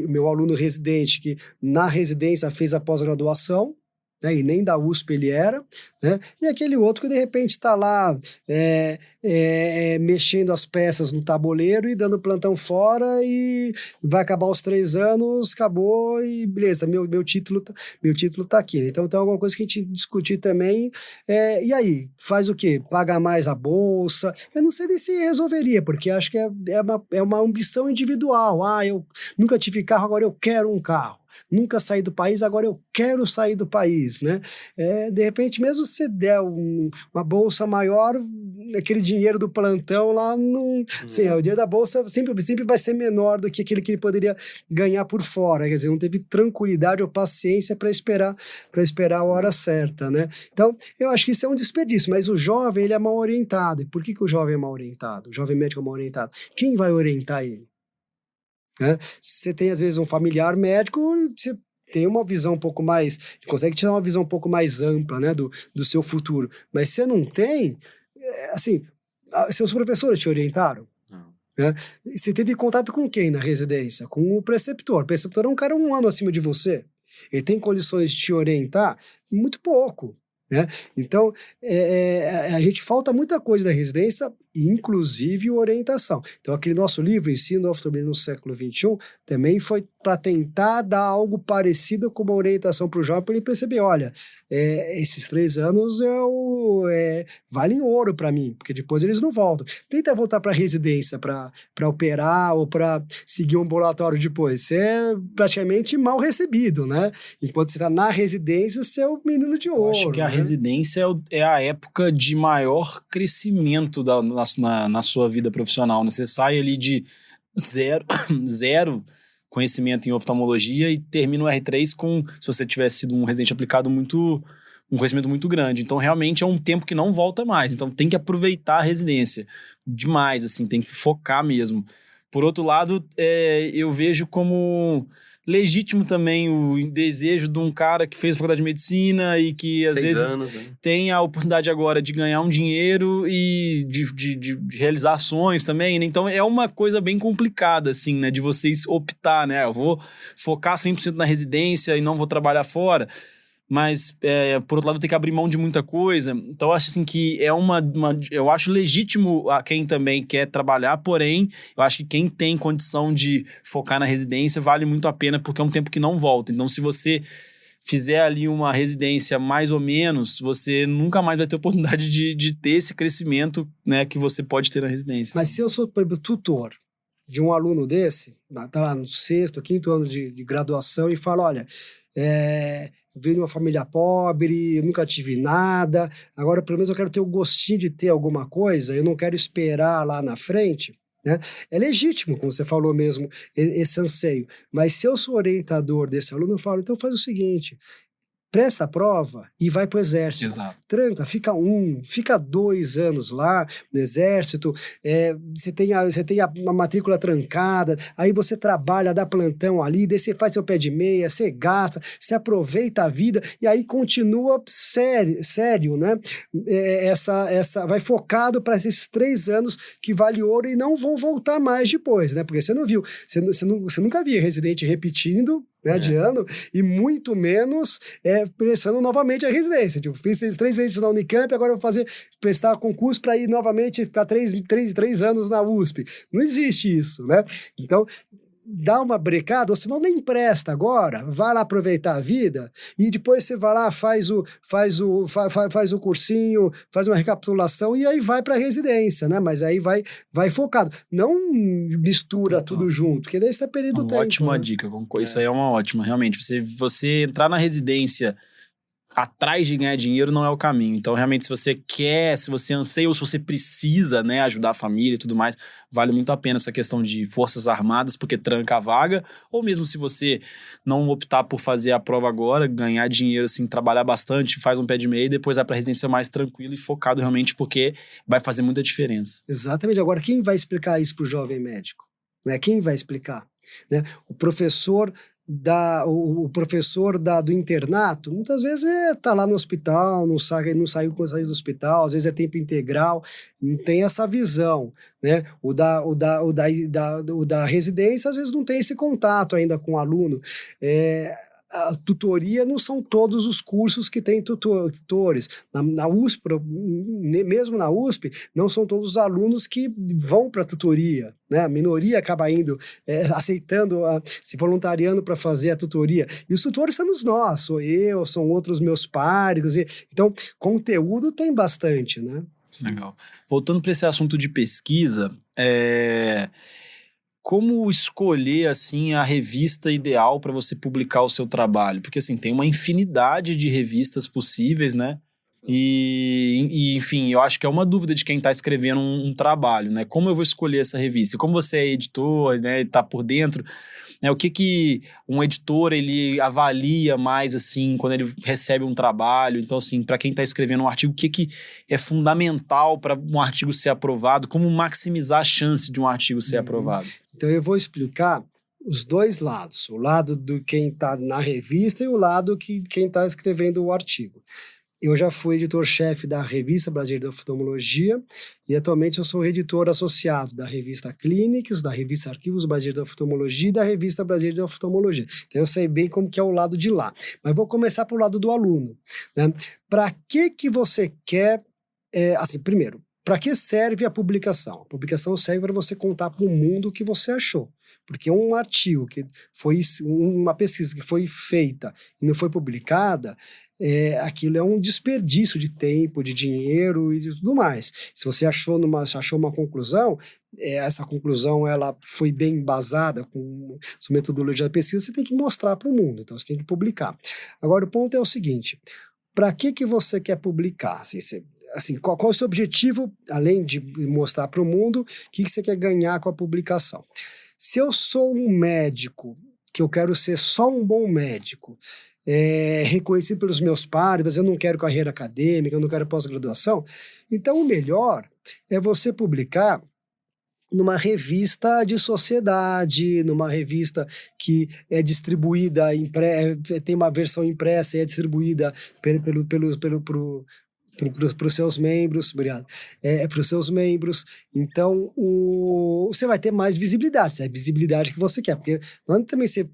meu aluno residente, que na residência fez a pós-graduação, né, e nem da USP ele era, né, e aquele outro que de repente está lá mexendo as peças no tabuleiro e dando plantão fora e vai acabar os 3 anos, acabou e beleza, meu título tá aqui. Então tem alguma coisa que a gente discutir também, e aí, faz o quê? Paga mais a bolsa? Eu não sei nem se resolveria, porque acho que é uma ambição individual. Eu nunca tive carro, agora eu quero um carro. Nunca saí do país, agora eu quero sair do país, né? De repente, mesmo se você der uma bolsa maior, aquele dinheiro do plantão lá, sim, o dinheiro da bolsa sempre vai ser menor do que aquele que ele poderia ganhar por fora, quer dizer, não teve tranquilidade ou paciência para esperar a hora certa, né? Então, eu acho que isso é um desperdício, mas o jovem, ele é mal orientado. E por que o jovem é mal orientado? O jovem médico é mal orientado. Quem vai orientar ele? Você tem, às vezes, um familiar médico, você tem uma visão um pouco mais, consegue te dar uma visão um pouco mais ampla, né, do seu futuro. Mas você não tem, assim, seus professores te orientaram? Não. Né? Você teve contato com quem na residência? Com o preceptor. O preceptor é um cara 1 ano acima de você. Ele tem condições de te orientar? Muito pouco. Né? Então, a gente falta muita coisa da residência, inclusive orientação. Então, aquele nosso livro, Ensino Oftalmologia no século XXI, também foi para tentar dar algo parecido com uma orientação para o jovem, para ele perceber, olha, esses 3 anos valem ouro para mim, porque depois eles não voltam. Tenta voltar para a residência para operar ou para seguir um ambulatório depois. Você é praticamente mal recebido, né? Enquanto você está na residência, você é o menino de ouro. Eu acho que a residência é a época de maior crescimento na sua vida profissional, né? Você sai ali de zero conhecimento em oftalmologia e termina o R3 se você tivesse sido um residente aplicado, um conhecimento muito grande. Então, realmente é um tempo que não volta mais. Então, tem que aproveitar a residência demais, assim, tem que focar mesmo. Por outro lado, eu vejo como legítimo também o desejo de um cara que fez faculdade de medicina e que, às vezes, tem a oportunidade agora de ganhar um dinheiro e de realizar sonhos também, né? Então, é uma coisa bem complicada, assim, né? De vocês optar, né? Eu vou focar 100% na residência e não vou trabalhar fora. Mas, por outro lado, tem que abrir mão de muita coisa. Então, eu acho assim que eu acho legítimo a quem também quer trabalhar, porém, eu acho que quem tem condição de focar na residência vale muito a pena, porque é um tempo que não volta. Então, se você fizer ali uma residência mais ou menos, você nunca mais vai ter oportunidade de ter esse crescimento, né, que você pode ter na residência. Mas se eu sou, por exemplo, tutor de um aluno desse, tá lá no 6º, 5º ano de graduação e fala, olha, veio de uma família pobre, eu nunca tive nada, agora pelo menos eu quero ter o gostinho de ter alguma coisa, eu não quero esperar lá na frente, né? É legítimo, como você falou mesmo, esse anseio, mas se eu sou orientador desse aluno, eu falo, então faz o seguinte, presta a prova e vai para o exército. Exato. Tranca, fica 2 anos lá no exército, você tem uma matrícula trancada, aí você trabalha, dá plantão ali, daí você faz seu pé de meia, você gasta, você aproveita a vida e aí continua sério, né? Vai focado para esses 3 anos que vale ouro e não vão voltar mais depois, né? Porque você não viu, você nunca via residente repetindo, né, de ano, e muito menos prestando novamente a residência. Tipo, fiz 3 vezes na Unicamp, agora eu vou prestar concurso para ir novamente ficar 3 anos na USP. Não existe isso, né? Então, dá uma brecada, ou senão nem presta agora, vai lá aproveitar a vida e depois você vai lá, faz o cursinho, faz uma recapitulação e aí vai para a residência, né? Mas aí vai focado. Não mistura tudo junto, porque daí você está perdendo tempo. Ótima dica, isso aí é uma ótima, realmente. Você entrar na residência atrás de ganhar dinheiro não é o caminho. Então, realmente, se você quer, se você anseia ou se você precisa, né, ajudar a família e tudo mais, vale muito a pena essa questão de Forças Armadas, porque tranca a vaga, ou mesmo se você não optar por fazer a prova agora, ganhar dinheiro, assim, trabalhar bastante, faz um pé de meia e depois vai para a residência mais tranquilo e focado realmente, porque vai fazer muita diferença. Exatamente. Agora, quem vai explicar isso para o jovem médico? Né? Quem vai explicar? Né? O professor do internato, muitas vezes tá lá no hospital, não saiu do hospital, às vezes é tempo integral, não tem essa visão, né? O da residência, às vezes não tem esse contato ainda com o aluno. A tutoria não são todos os cursos que tem tutores. Na USP, mesmo na USP, não são todos os alunos que vão para a tutoria, né? A minoria acaba indo, aceitando, se voluntariando para fazer a tutoria. E os tutores somos nós, sou eu, são outros meus pares. Então, conteúdo tem bastante, né? Legal. Voltando para esse assunto de pesquisa, como escolher, assim, a revista ideal para você publicar o seu trabalho? Porque, assim, tem uma infinidade de revistas possíveis, né? Enfim, eu acho que é uma dúvida de quem está escrevendo um trabalho, né? Como eu vou escolher essa revista? Como você é editor, né? Está por dentro, né? O que um editor, ele avalia mais, assim, quando ele recebe um trabalho? Então, assim, para quem está escrevendo um artigo, o que é fundamental para um artigo ser aprovado? Como maximizar a chance de um artigo ser aprovado? Então, eu vou explicar os dois lados. O lado do quem está na revista e o lado que quem está escrevendo o artigo. Eu já fui editor-chefe da Revista Brasileira de Oftalmologia e atualmente eu sou editor associado da Revista Clínicos, da Revista Arquivos Brasileiros de Oftalmologia e da Revista Brasileira de Oftalmologia. Então eu sei bem como que é o lado de lá. Mas vou começar pelo lado do aluno, né? Para que você quer... primeiro, para que serve a publicação? A publicação serve para você contar para o mundo o que você achou. Porque um artigo que foi uma pesquisa que foi feita e não foi publicada, aquilo é um desperdício de tempo, de dinheiro e de tudo mais. Se você achou uma conclusão, essa conclusão ela foi bem embasada com sua metodologia da pesquisa, você tem que mostrar para o mundo, então você tem que publicar. Agora, o ponto é o seguinte, para que você quer publicar? Qual é o seu objetivo, além de mostrar para o mundo, o que você quer ganhar com a publicação? Se eu sou um médico, que eu quero ser só um bom médico, reconhecido pelos meus pares, mas eu não quero carreira acadêmica, eu não quero pós-graduação, então o melhor é você publicar numa revista de sociedade, numa revista que é distribuída, tem uma versão impressa e é distribuída para os seus membros, obrigado, para os seus membros, então você vai ter mais visibilidade, é a visibilidade que você quer, porque não é também você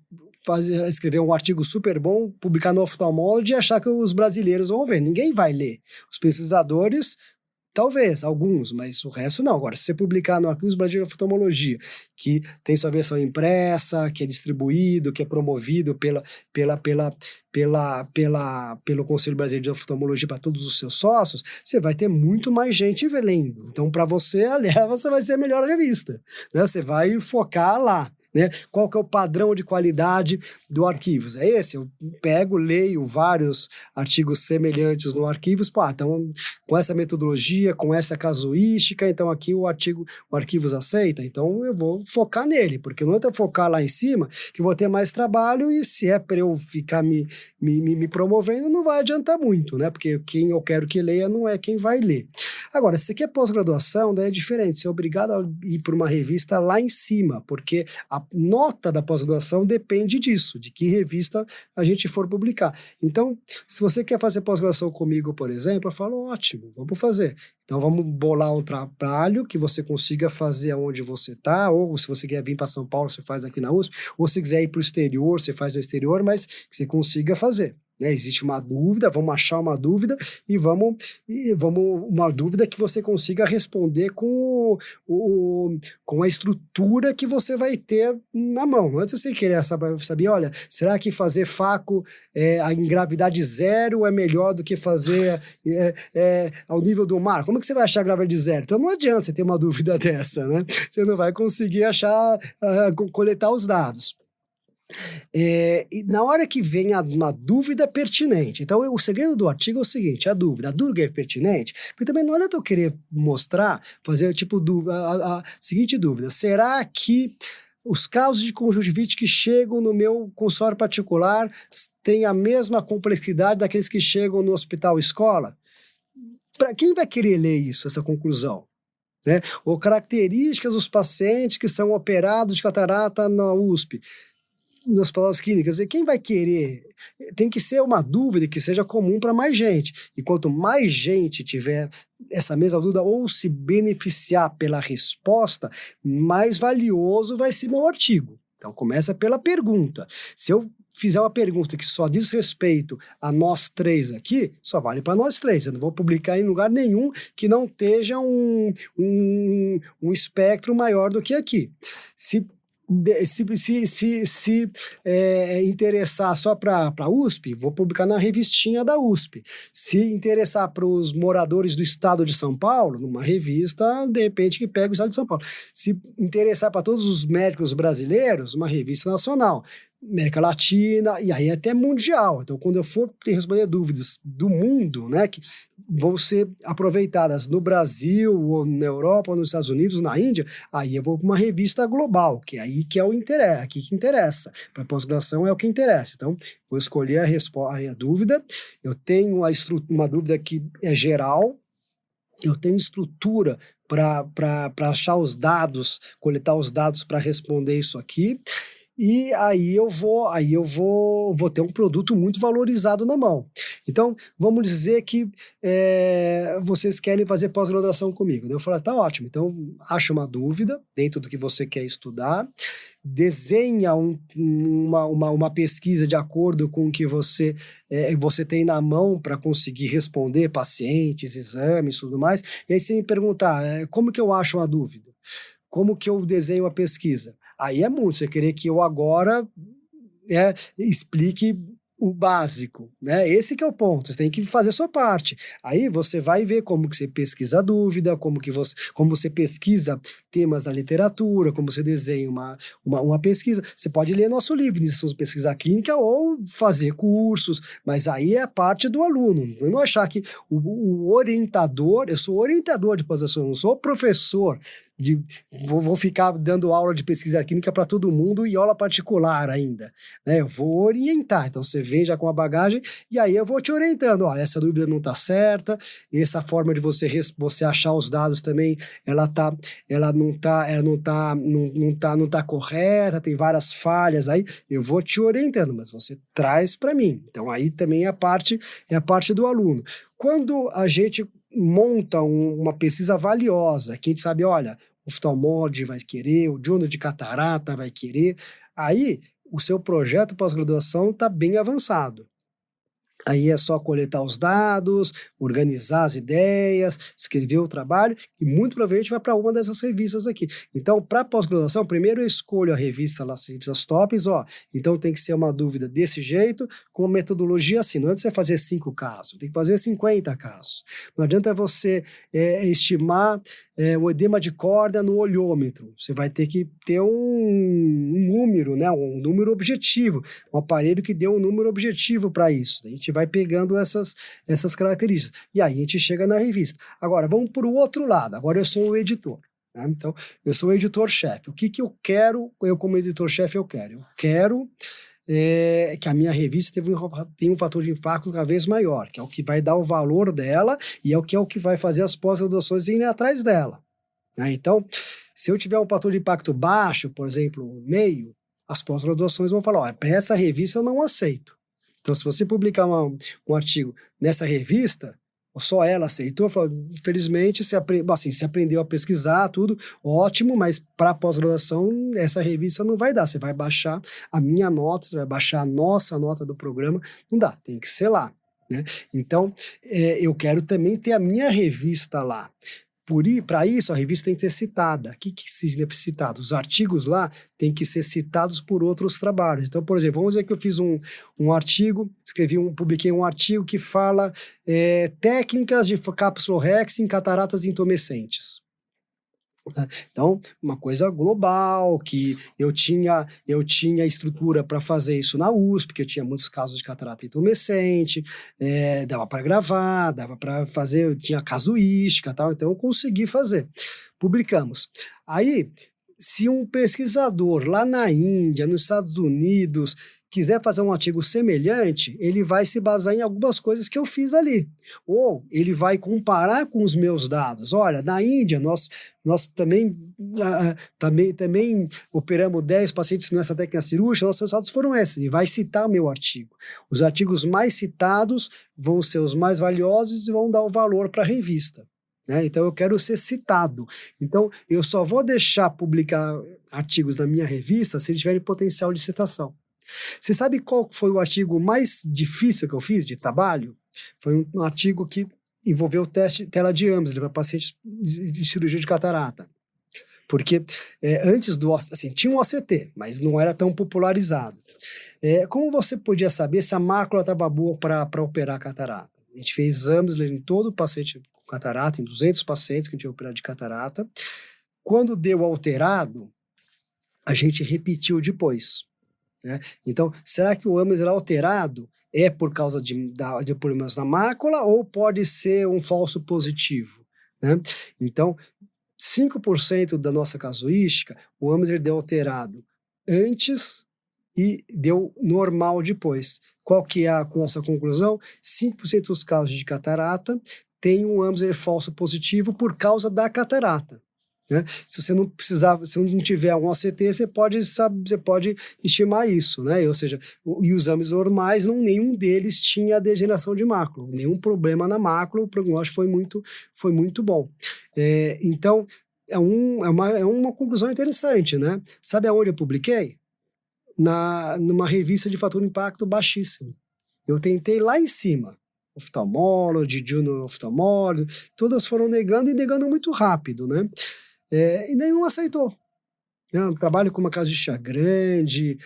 escrever um artigo super bom, publicar no Ophthalmology e achar que os brasileiros vão ver, ninguém vai ler, os pesquisadores talvez, alguns, mas o resto não. Agora, se você publicar no Arquivos Brasileiros de Oftalmologia, que tem sua versão impressa, que é distribuído, que é promovido pelo Conselho Brasileiro de Oftalmologia para todos os seus sócios, você vai ter muito mais gente lendo. Então, para você, aliás, você vai ser a melhor revista, né? Você vai focar lá. Né? Qual que é o padrão de qualidade do Arquivos? É esse, eu leio vários artigos semelhantes no Arquivos, então com essa metodologia, com essa casuística, então aqui o Arquivos aceita, então eu vou focar nele, porque não é focar lá em cima, que eu vou ter mais trabalho e se é para eu ficar me promovendo, não vai adiantar muito, né? Porque quem eu quero que leia não é quem vai ler. Agora, se você quer pós-graduação, daí é diferente, você é obrigado a ir para uma revista lá em cima, porque a nota da pós-graduação depende disso, de que revista a gente for publicar. Então, se você quer fazer pós-graduação comigo, por exemplo, eu falo, ótimo, vamos fazer. Então, vamos bolar um trabalho que você consiga fazer onde você está, ou se você quer vir para São Paulo, você faz aqui na USP, ou se quiser ir para o exterior, você faz no exterior, mas que você consiga fazer. Né? Existe uma dúvida, vamos achar uma dúvida e vamos uma dúvida que você consiga responder com a estrutura que você vai ter na mão. Não é você querer saber, olha, será que fazer faco em gravidade zero é melhor do que fazer ao nível do mar? Como é que você vai achar a gravidade zero? Então não adianta você ter uma dúvida dessa, né? Você não vai conseguir coletar os dados. E na hora que vem uma dúvida pertinente, então o segredo do artigo é o seguinte, a dúvida é pertinente, porque também não adianta eu querer mostrar, fazer tipo a seguinte dúvida, será que os casos de conjuntivite que chegam no meu consultório particular têm a mesma complexidade daqueles que chegam no hospital escola? Para quem vai querer ler isso, essa conclusão? Né? Ou características dos pacientes que são operados de catarata na USP, nas palavras clínicas, e quem vai querer? Tem que ser uma dúvida que seja comum para mais gente. E quanto mais gente tiver essa mesma dúvida ou se beneficiar pela resposta, mais valioso vai ser meu artigo. Então começa pela pergunta. Se eu fizer uma pergunta que só diz respeito a nós três aqui, só vale para nós três. Eu não vou publicar em lugar nenhum que não esteja um espectro maior do que aqui. Se interessar só para a USP, vou publicar na revistinha da USP. Se interessar para os moradores do estado de São Paulo, numa revista, de repente, que pega o estado de São Paulo. Se interessar para todos os médicos brasileiros, uma revista nacional. América Latina, e aí até mundial. Então, quando eu for responder dúvidas do mundo, né, que vão ser aproveitadas no Brasil, ou na Europa, ou nos Estados Unidos, na Índia, aí eu vou para uma revista global, que é aí que é o interesse, aqui que interessa. Para pós-graduação é o que interessa. Então, vou escolher a dúvida. Eu tenho uma dúvida que é geral, eu tenho estrutura para achar os dados, coletar os dados para responder isso aqui. E aí eu vou ter um produto muito valorizado na mão. Então, vamos dizer que vocês querem fazer pós-graduação comigo. Eu falo, tá ótimo. Então, acha uma dúvida dentro do que você quer estudar, desenha uma pesquisa de acordo com o que você tem na mão para conseguir responder pacientes, exames e tudo mais. E aí você me perguntar, como que eu acho uma dúvida? Como que eu desenho uma pesquisa? Aí é muito, você querer que eu agora explique o básico, né? Esse que é o ponto, você tem que fazer a sua parte. Aí você vai ver como que você pesquisa a dúvida, como você pesquisa temas da literatura, como você desenha uma pesquisa. Você pode ler nosso livro, Iniciação de Pesquisa Clínica, ou fazer cursos, mas aí é a parte do aluno. Eu não achar que o orientador, eu sou orientador de pós-graduação, não sou professor, vou ficar dando aula de pesquisa clínica para todo mundo e aula particular ainda, né? Eu vou orientar, então você vem já com a bagagem e aí eu vou te orientando, olha, essa dúvida não está certa, essa forma de você achar os dados também, ela não tá correta, tem várias falhas aí, eu vou te orientando, mas você traz para mim. Então aí também é a parte do aluno. Quando a gente monta uma pesquisa valiosa, que a gente sabe, olha, o oftalmologia vai querer, o júnior de catarata vai querer, aí o seu projeto pós-graduação está bem avançado. Aí é só coletar os dados, organizar as ideias, escrever o trabalho, e muito provavelmente vai para uma dessas revistas aqui. Então, para pós-graduação, primeiro eu escolho a revista, as revistas tops, então tem que ser uma dúvida desse jeito, com uma metodologia assim. Não adianta você fazer 5 casos, tem que fazer 50 casos. Não adianta você estimar o edema de córnea no olhômetro. Você vai ter que ter um número, né? Um número objetivo, um aparelho que dê um número objetivo para isso. A gente vai pegando essas características. E aí a gente chega na revista. Agora, vamos para o outro lado. Agora eu sou o editor. Né? Então, eu sou o editor-chefe. O que eu quero, eu como editor-chefe, eu quero que a minha revista tenha um fator de impacto cada vez maior, que é o que vai dar o valor dela e é o que vai fazer as pós-graduações irem atrás dela. Né? Então, se eu tiver um fator de impacto baixo, por exemplo, meio, as pós-graduações vão falar, para essa revista eu não aceito. Então, se você publicar um artigo nessa revista, ou só ela aceitou, infelizmente, você aprendeu a pesquisar, tudo, ótimo, mas para pós-graduação, essa revista não vai dar. Você vai baixar a minha nota, você vai baixar a nossa nota do programa, não dá, tem que ser lá. Né? Então, eu quero também ter a minha revista lá. Para isso, a revista tem que ser citada. O que significa citada? Os artigos lá têm que ser citados por outros trabalhos. Então, por exemplo, vamos dizer que eu fiz um artigo, publiquei um artigo que fala técnicas de cápsula Rex em cataratas intumescentes. Então, uma coisa global, que eu tinha estrutura para fazer isso na USP, porque eu tinha muitos casos de catarata intumescente, dava para gravar, dava para fazer, eu tinha casuística, tal, então eu consegui fazer. Publicamos. Aí, se um pesquisador lá na Índia, nos Estados Unidos, quiser fazer um artigo semelhante, ele vai se basear em algumas coisas que eu fiz ali. Ou ele vai comparar com os meus dados. Olha, na Índia, nós também operamos 10 pacientes nessa técnica cirúrgica, nossos dados foram esses. E vai citar o meu artigo. Os artigos mais citados vão ser os mais valiosos e vão dar o valor para a revista. Então, eu quero ser citado. Então, eu só vou deixar publicar artigos na minha revista se eles tiverem potencial de citação. Você sabe qual foi o artigo mais difícil que eu fiz de trabalho? Foi um artigo que envolveu o teste tela de Amsler para pacientes de cirurgia de catarata. Porque antes do... Assim, tinha um OCT, mas não era tão popularizado. Como você podia saber se a mácula estava boa para operar catarata? A gente fez Amsler em todo o paciente com catarata, em 200 pacientes que a gente tinha operado de catarata. Quando deu alterado, a gente repetiu depois. Então, será que o Amsler alterado é por causa de problemas na mácula ou pode ser um falso positivo? Então, 5% da nossa casuística, o Amsler deu alterado antes e deu normal depois. Qual que é a nossa conclusão? 5% dos casos de catarata tem um Amsler falso positivo por causa da catarata. Se você não precisar, se não tiver um OCT, você pode estimar isso, Ou seja, e os exames normais, nenhum deles tinha degeneração de mácula, nenhum problema na mácula, o prognóstico foi muito bom. Então, é uma conclusão interessante, Sabe aonde eu publiquei? Numa revista de fator de impacto baixíssimo. Eu tentei lá em cima, Ophthalmology, Journal of Ophthalmology, todas foram negando e negando muito rápido, e nenhum aceitou. Um trabalho com uma casuística grande,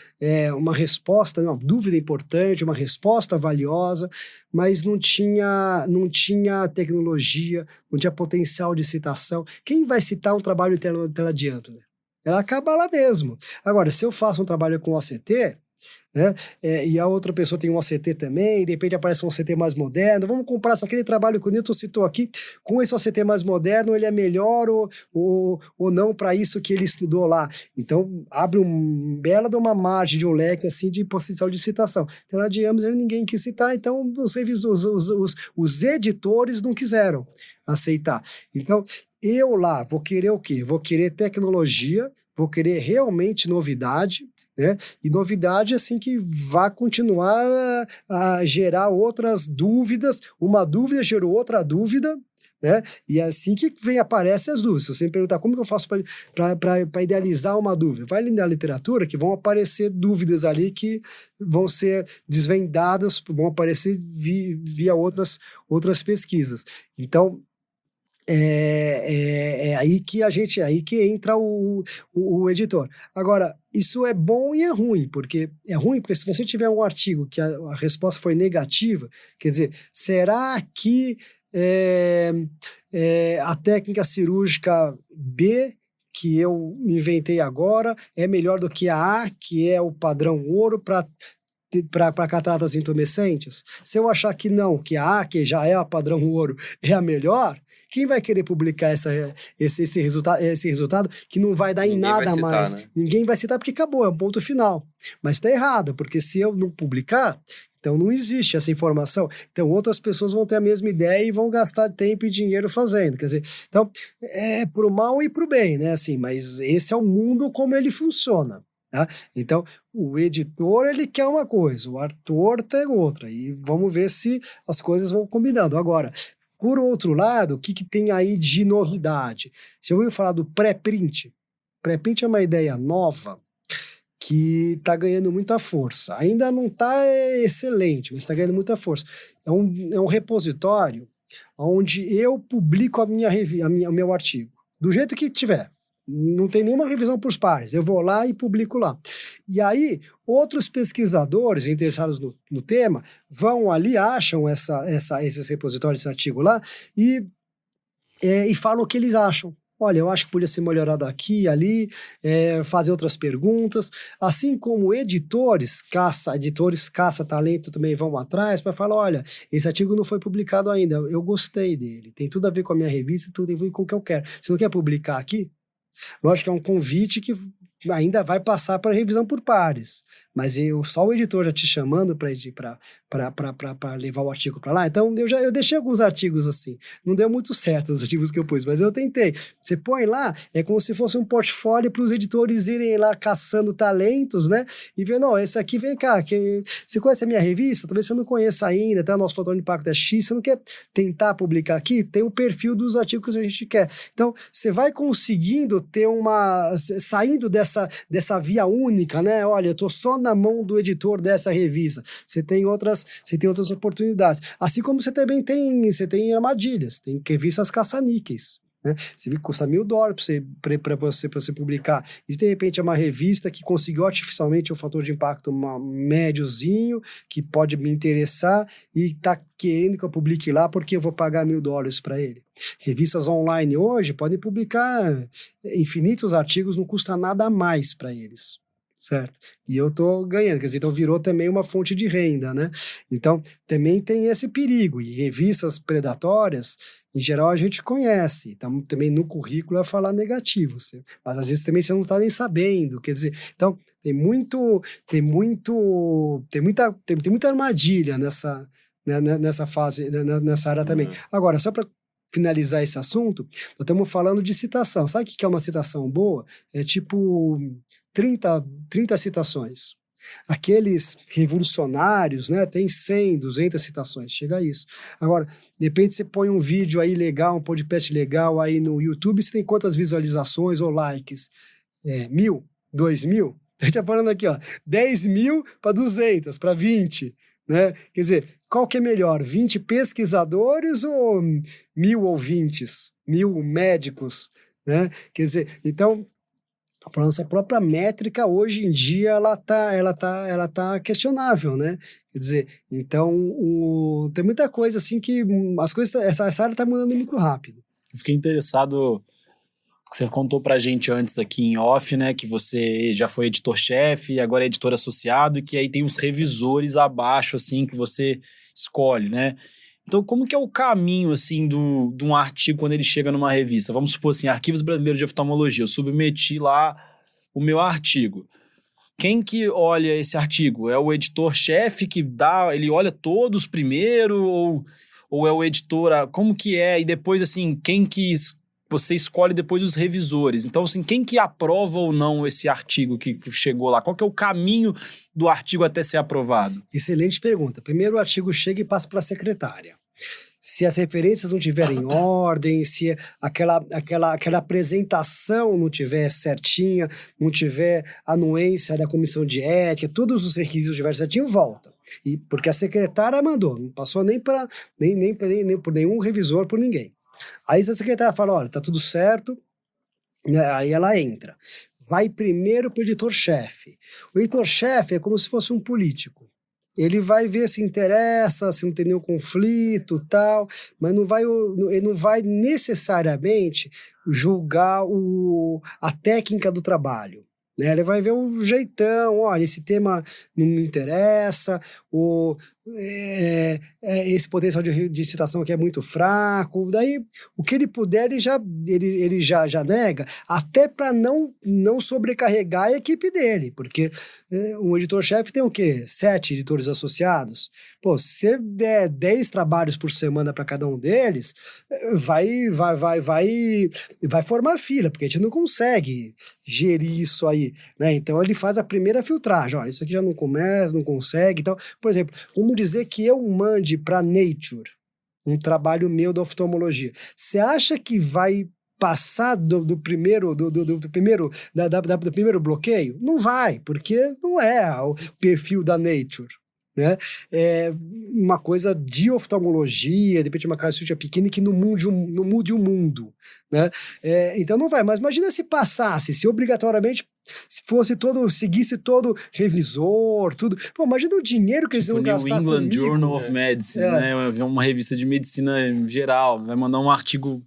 uma resposta, uma dúvida importante, uma resposta valiosa, mas não tinha tecnologia, não tinha potencial de citação. Quem vai citar um trabalho de tela de Amsler? Ela acaba lá mesmo. Agora, se eu faço um trabalho com OCT, e a outra pessoa tem um OCT também, de repente aparece um OCT mais moderno, vamos comparar se aquele trabalho que o Newton citou aqui, com esse OCT mais moderno, ele é melhor ou não para isso que ele estudou lá. Então, abre uma margem de um leque assim, de potencial de citação. Então, lá de Amsler ninguém quis citar, então os editores não quiseram aceitar. Então, eu lá vou querer o quê? Vou querer tecnologia, vou querer realmente novidade, e novidade assim que vai continuar a gerar outras dúvidas, uma dúvida gerou outra dúvida, e assim que aparecem as dúvidas. Se você me perguntar como que eu faço para idealizar uma dúvida, vai ler na literatura que vão aparecer dúvidas ali que vão ser desvendadas, vão aparecer via outras pesquisas. Então, aí que entra o editor. Agora, isso é bom e é ruim, porque se você tiver um artigo que a resposta foi negativa, quer dizer, será que a técnica cirúrgica B que eu inventei agora é melhor do que a A, que é o padrão ouro para cataratas intumescentes? Se eu achar que não, que a A, que já é a padrão ouro, é a melhor, quem vai querer publicar esse resultado que não vai dar em nada mais? Ninguém vai citar porque acabou, é um ponto final. Mas está errado, porque se eu não publicar, então não existe essa informação. Então outras pessoas vão ter a mesma ideia e vão gastar tempo e dinheiro fazendo. Quer dizer, então é pro mal e pro bem, Assim, mas esse é o mundo como ele funciona. Então, o editor ele quer uma coisa, o autor tem outra. E vamos ver se as coisas vão combinando. Agora, por outro lado, o que tem aí de novidade? Você ouviu falar do pré-print? Pré-print é uma ideia nova que está ganhando muita força. Ainda não está excelente, mas está ganhando muita força. É um repositório onde eu publico o meu artigo, do jeito que tiver. Não tem nenhuma revisão por pares. Eu vou lá e publico lá. E aí, outros pesquisadores interessados no tema vão ali, acham esses repositórios, esse artigo lá, e falam o que eles acham. olha, eu acho que podia ser melhorado aqui e ali, fazer outras perguntas, assim como editores caça-talento também vão atrás para falar, olha, esse artigo não foi publicado ainda, eu gostei dele, tem tudo a ver com a minha revista, tudo a ver com o que eu quero. Você não quer publicar aqui? Lógico que é um convite que ainda vai passar para revisão por pares, mas só o editor já te chamando para levar o artigo para lá. Então eu deixei alguns artigos assim, não deu muito certo os artigos que eu pus, mas eu tentei. Você põe lá, é como se fosse um portfólio para os editores irem lá caçando talentos, né? E ver, não, esse aqui, vem cá, você conhece a minha revista? Talvez você não conheça ainda, tá? Nosso fator de impacto é X, você não quer tentar publicar aqui? Tem o perfil dos artigos que a gente quer. Então, você vai conseguindo ter saindo dessa via única, né? Olha, eu tô só na mão do editor dessa revista. Você tem outras oportunidades. Assim como você também tem armadilhas, tem revistas caça-níqueis. Né? Você viu que custa $1.000 para você publicar. E se de repente é uma revista que conseguiu artificialmente um fator de impacto médiozinho, que pode me interessar e está querendo que eu publique lá porque eu vou pagar $1.000 para ele. Revistas online hoje podem publicar infinitos artigos, não custa nada a mais para eles. Certo? E eu tô ganhando, quer dizer, então virou também uma fonte de renda, né? Então, também tem esse perigo. E revistas predatórias, em geral, a gente conhece. Então, também no currículo é falar negativo. Mas às vezes também você não tá nem sabendo. Quer dizer, então, tem muita armadilha nessa fase, nessa área também. Agora, só para finalizar esse assunto, nós estamos falando de citação. Sabe o que é uma citação boa? É tipo 30 citações. Aqueles revolucionários, né, tem 100, 200 citações, chega a isso. Agora, de repente você põe um vídeo aí legal, um podcast legal aí no YouTube, você tem quantas visualizações ou likes? 1.000? 2.000? A gente tá falando aqui, ó, 10.000 para 200, para 20, né? Quer dizer, qual que é melhor, 20 pesquisadores ou 1.000 ouvintes? 1.000 médicos, né? Quer dizer, então, a nossa própria métrica hoje em dia ela tá questionável, né? Quer dizer, então tem muita coisa assim que essa área tá mudando muito rápido. Eu fiquei interessado, você contou pra gente antes aqui em off, né, que você já foi editor-chefe e agora é editor associado e que aí tem os revisores abaixo, assim, que você escolhe, né? Então, como que é o caminho, assim, de um artigo quando ele chega numa revista? Vamos supor assim, Arquivos Brasileiros de Oftalmologia, eu submeti lá o meu artigo. Quem que olha esse artigo? É o editor-chefe que ele olha todos primeiro ou é o editor? Como que é? E depois, assim, quem que você escolhe depois os revisores? Então, assim, quem que aprova ou não esse artigo que chegou lá? Qual que é o caminho do artigo até ser aprovado? Excelente pergunta. Primeiro o artigo chega e passa para a secretária. Se as referências não estiverem em ordem, se aquela apresentação não tiver certinha, não tiver anuência da comissão de ética, todos os requisitos estiverem certinho, volta. E porque a secretária mandou, não passou nem por nenhum revisor, por ninguém. Aí se a secretária fala, olha, tá tudo certo, né, aí ela entra. Vai primeiro para o editor-chefe. O editor-chefe é como se fosse um político. Ele vai ver se interessa, se não tem nenhum conflito, tal, mas ele não vai necessariamente julgar a técnica do trabalho. Né? Ele vai ver o jeitão, olha, esse tema não me interessa, esse potencial de citação aqui é muito fraco. Daí, o que ele puder, ele já nega, até para não sobrecarregar a equipe dele, porque um editor-chefe tem o quê? 7 editores associados. Pô, se você der 10 trabalhos por semana para cada um deles, vai formar fila, porque a gente não consegue gerir isso aí, né? Então ele faz a primeira filtragem, olha, isso aqui já não começa, não consegue, então, por exemplo, vamos dizer que eu mande para Nature um trabalho meu da oftalmologia. Você acha que vai passar do primeiro bloqueio? Não vai, porque não é o perfil da Nature. Né? É uma coisa de oftalmologia, de repente uma casuística pequena que não mude o mundo. Né? Então não vai, mas imagina se passasse, se obrigatoriamente seguisse todo revisor, tudo. Pô, imagina o dinheiro que eles iam gastar. New England Journal of Medicine, né? Uma revista de medicina geral, vai mandar um artigo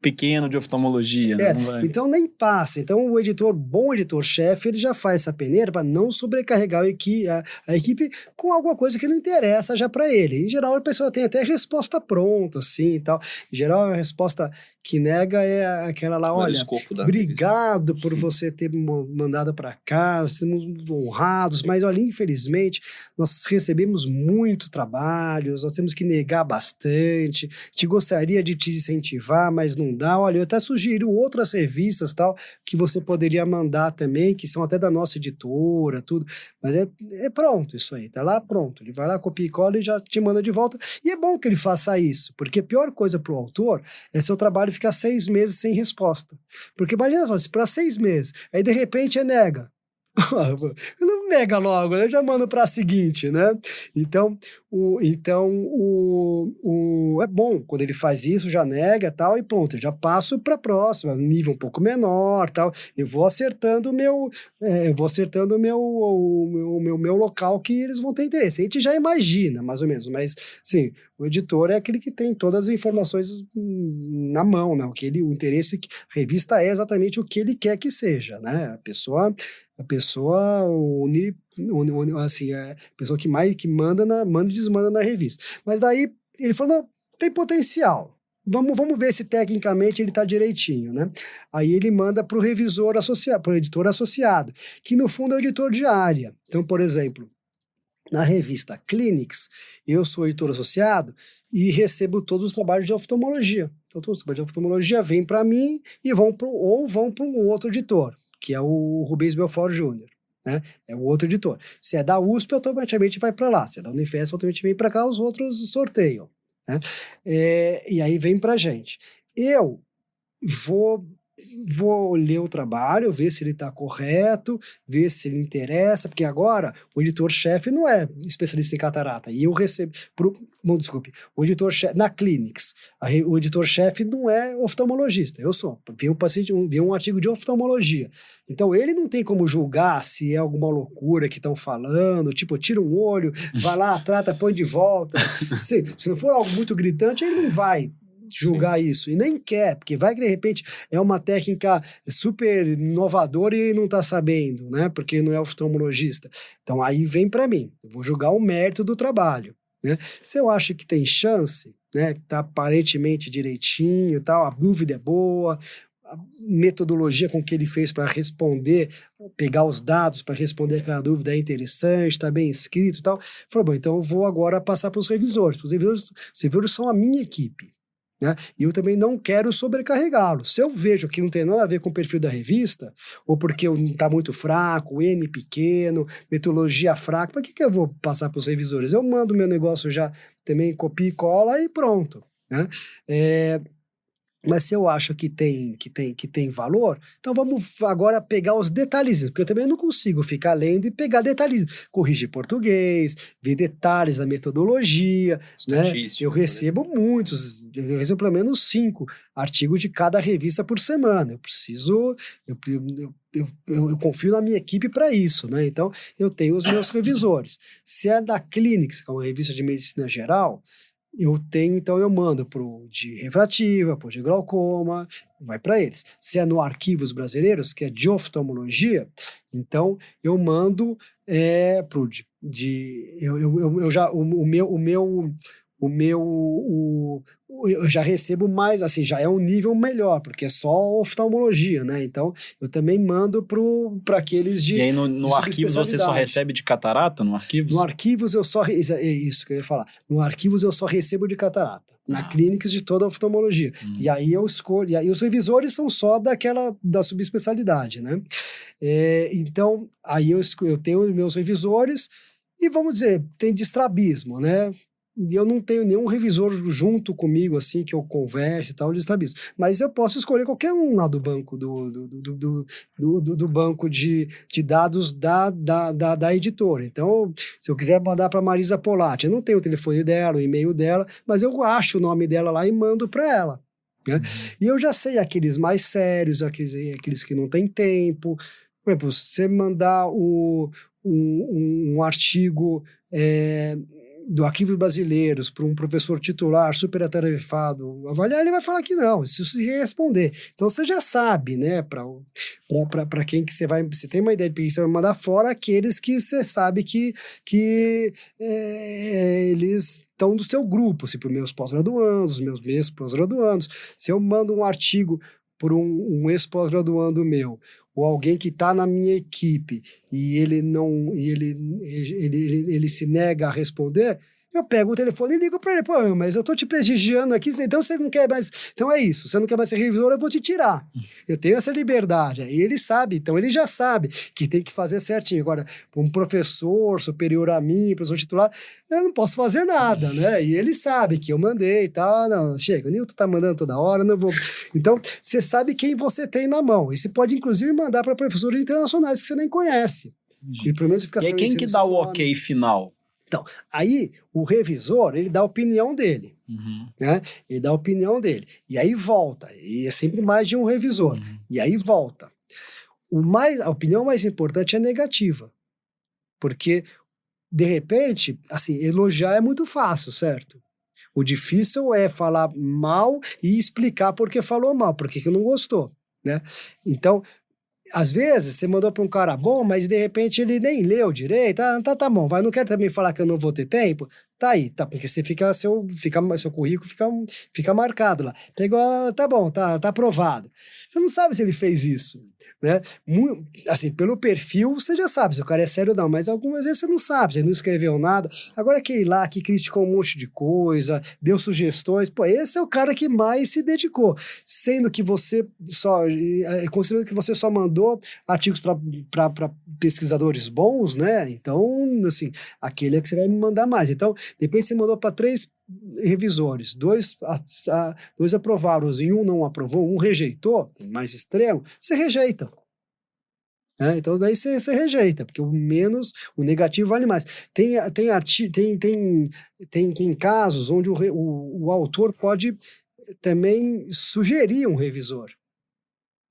pequeno de oftalmologia, né? Não vai... Então nem passa. Então bom editor-chefe, ele já faz essa peneira para não sobrecarregar a equipe com alguma coisa que não interessa já para ele. Em geral, a pessoa tem até resposta pronta, assim, e tal. Em geral, a resposta que nega é aquela lá, olha, obrigado por você ter mandado para cá, nós estamos honrados, mas olha, infelizmente, nós recebemos muito trabalho, nós temos que negar bastante, te gostaria de te incentivar, mas não dá. Olha, eu até sugiro outras revistas, tal, que você poderia mandar também, que são até da nossa editora, tudo, mas é pronto isso aí, tá lá pronto, ele vai lá, copia e cola e já te manda de volta, e é bom que ele faça isso, porque a pior coisa pro autor é seu trabalho ficar 6 meses sem resposta. Porque imagina só, se para 6 meses, aí de repente nega. Não nega logo, eu já mando para a seguinte, né? Então, é bom quando ele faz isso, já nega tal, e pronto, eu já passo para a próxima, nível um pouco menor tal, eu vou acertando o meu local que eles vão ter interesse. A gente já imagina, mais ou menos, mas sim, o editor é aquele que tem todas as informações na mão, né? O interesse, a revista é exatamente o que ele quer que seja, né? A pessoa assim, é a pessoa que manda e desmanda na revista. Mas daí ele falou, não, tem potencial. Vamos ver se tecnicamente ele está direitinho, né? Aí ele manda para o revisor associado, para o editor associado, que no fundo é o editor de área. Então, por exemplo, na revista Clinics, eu sou editor associado e recebo todos os trabalhos de oftalmologia. Então, todos os trabalhos de oftalmologia vêm para mim e vão para um outro editor, que é o Rubens Belfort Júnior, né? É o outro editor. Se é da USP, automaticamente vai para lá. Se é da Unifesp, automaticamente vem para cá, os outros sorteiam, né? E aí vem para a gente. Eu vou ler o trabalho, ver se ele está correto, ver se ele interessa, porque agora o editor-chefe não é especialista em catarata, e eu recebo, o editor-chefe, na Clinics, o editor-chefe não é oftalmologista, eu sou, vi um artigo de oftalmologia, então ele não tem como julgar se é alguma loucura que estão falando, tipo, tira um olho, vai lá, trata, põe de volta, se não for algo muito gritante, ele não vai julgar Sim. isso, e nem quer, porque vai que de repente é uma técnica super inovadora e não está sabendo, né, porque ele não é oftalmologista. Então aí vem para mim, eu vou julgar o mérito do trabalho, né? Se eu acho que tem chance, né, que tá aparentemente direitinho e tal, a dúvida é boa, a metodologia com que ele fez para responder, pegar os dados para responder aquela dúvida é interessante, está bem escrito e tal, falou, bom, então eu vou agora passar para os revisores. Os revisores são a minha equipe, né? E eu também não quero sobrecarregá-lo. Se eu vejo que não tem nada a ver com o perfil da revista, ou porque está muito fraco, N pequeno, metodologia fraca, para que eu vou passar para os revisores? Eu mando meu negócio já também, copia e cola e pronto, né? Mas se eu acho que tem valor, então vamos agora pegar os detalhes, porque eu também não consigo ficar lendo e pegar detalhes, corrigir português, ver detalhes da metodologia, né? Eu recebo pelo menos 5 artigos de cada revista por semana. Eu confio na minha equipe para isso, né? Então eu tenho os meus revisores. Se é da Clinics, que é uma revista de medicina geral, então eu mando pro de refrativa, pro de glaucoma, vai para eles. Se é no Arquivos Brasileiros, que é de oftalmologia, então eu mando pro eu já recebo mais, assim, já é um nível melhor, porque é só oftalmologia, né? Então, eu também mando para aqueles de. E aí, no Arquivos, você só recebe de catarata? No Arquivos? No Arquivos, é isso que eu ia falar. No Arquivos, eu só recebo de catarata. Na Clinics, de toda a oftalmologia. E aí eu escolho. E aí os revisores são só da subespecialidade, né? Então, aí eu tenho meus revisores. E vamos dizer, tem destrabismo, né? E eu não tenho nenhum revisor junto comigo, assim, que eu converse e tal, de estrabismo. Mas eu posso escolher qualquer um lá do banco, do banco de dados da editora. Então, se eu quiser mandar para Marisa Polatti, eu não tenho o telefone dela, o e-mail dela, mas eu acho o nome dela lá e mando para ela, né? E eu já sei aqueles mais sérios, aqueles que não têm tempo. Por exemplo, se você mandar um artigo do Arquivos Brasileiros para um professor titular super atarefado avaliar, ele vai falar que não, isso se responder. Então você já sabe, né, para quem que você tem uma ideia de quem você vai mandar, fora aqueles que você sabe que eles estão do seu grupo, se para os meus pós-graduandos, os meus ex-pós-graduandos. Se eu mando um artigo por um ex-pós-graduando meu, ou alguém que está na minha equipe e ele se nega a responder, eu pego o telefone e ligo para ele, pô, mas eu tô te prestigiando aqui, então você não quer mais, então é isso, você não quer mais ser revisor, eu vou te tirar. Eu tenho essa liberdade, aí ele sabe, então ele já sabe que tem que fazer certinho. Agora, um professor superior a mim, professor titular, eu não posso fazer nada, né? E ele sabe que eu mandei e tal, não, chega, o Newton tá mandando toda hora, não vou. Então, você sabe quem você tem na mão, e você pode inclusive mandar para professores internacionais que você nem conhece. E pelo menos fica e aí quem que dá o ok final? Então, aí o revisor, ele dá a opinião dele, né? Ele dá a opinião dele. E aí volta. E é sempre mais de um revisor. E aí volta. A opinião mais importante é negativa. Porque, de repente, assim, elogiar é muito fácil, certo? O difícil é falar mal e explicar por que falou mal, por que não gostou, né? Então, às vezes, você mandou para um cara bom, mas de repente ele nem leu direito. Ah, tá bom, vai, não quer também falar que eu não vou ter tempo? Tá aí, tá, porque você seu currículo fica marcado lá. Pegou, tá bom, tá aprovado. Você não sabe se ele fez isso, né? Assim, pelo perfil, você já sabe se o cara é sério ou não, mas algumas vezes você não sabe, ele não escreveu nada. Agora aquele lá que criticou um monte de coisa, deu sugestões, pô, esse é o cara que mais se dedicou, sendo que considerando que você só mandou artigos para pesquisadores bons, né? Então, assim, aquele é que você vai me mandar mais. Então, depois você mandou para 3 revisores, 2 aprovaram e um não aprovou, um rejeitou, mais extremo, você rejeita. Então daí você rejeita, porque o negativo vale mais. Tem casos onde o autor pode também sugerir um revisor.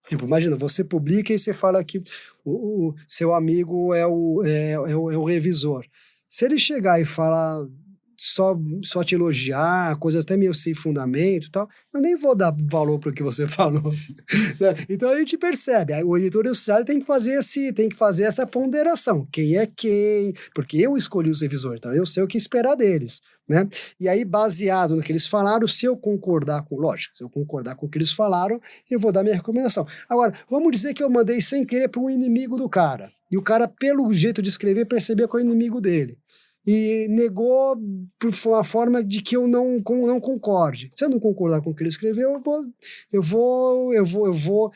Tipo, imagina, você publica e você fala que o seu amigo é o revisor. Se ele chegar e falar só te elogiar, coisas até meio sem fundamento e tal, eu nem vou dar valor para o que você falou. Né? Então a gente percebe, o editorial tem que fazer essa ponderação, quem é quem, porque eu escolhi os revisores, então eu sei o que esperar deles. Né? E aí, baseado no que eles falaram, se eu concordar com o que eles falaram, eu vou dar minha recomendação. Agora, vamos dizer que eu mandei sem querer para um inimigo do cara, e o cara, pelo jeito de escrever, percebeu que é o inimigo dele. E negou por uma forma de que eu não concorde. Se eu não concordar com o que ele escreveu, eu vou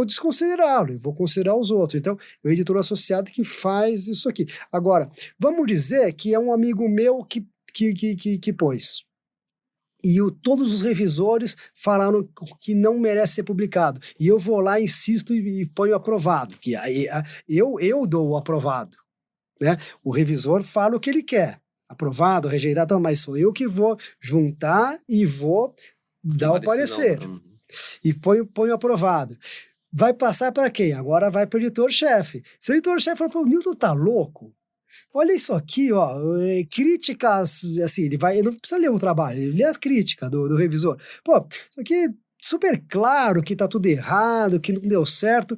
desconsiderá-lo, eu vou considerar os outros. Então, é o editor associado que faz isso aqui. Agora, vamos dizer que é um amigo meu que pôs. E todos os revisores falaram que não merece ser publicado. E eu vou lá, insisto e ponho aprovado. Que eu dou o aprovado. Né? O revisor fala o que ele quer, aprovado, rejeitado, mas sou eu que vou juntar e vou dar o parecer. E ponho aprovado. Vai passar para quem? Agora vai para o editor-chefe. Se o editor-chefe falar, o Newton tá louco, olha isso aqui, ó, críticas, assim, ele não precisa ler o trabalho, ele lê as críticas do revisor. Pô, isso aqui é super claro que tá tudo errado, que não deu certo,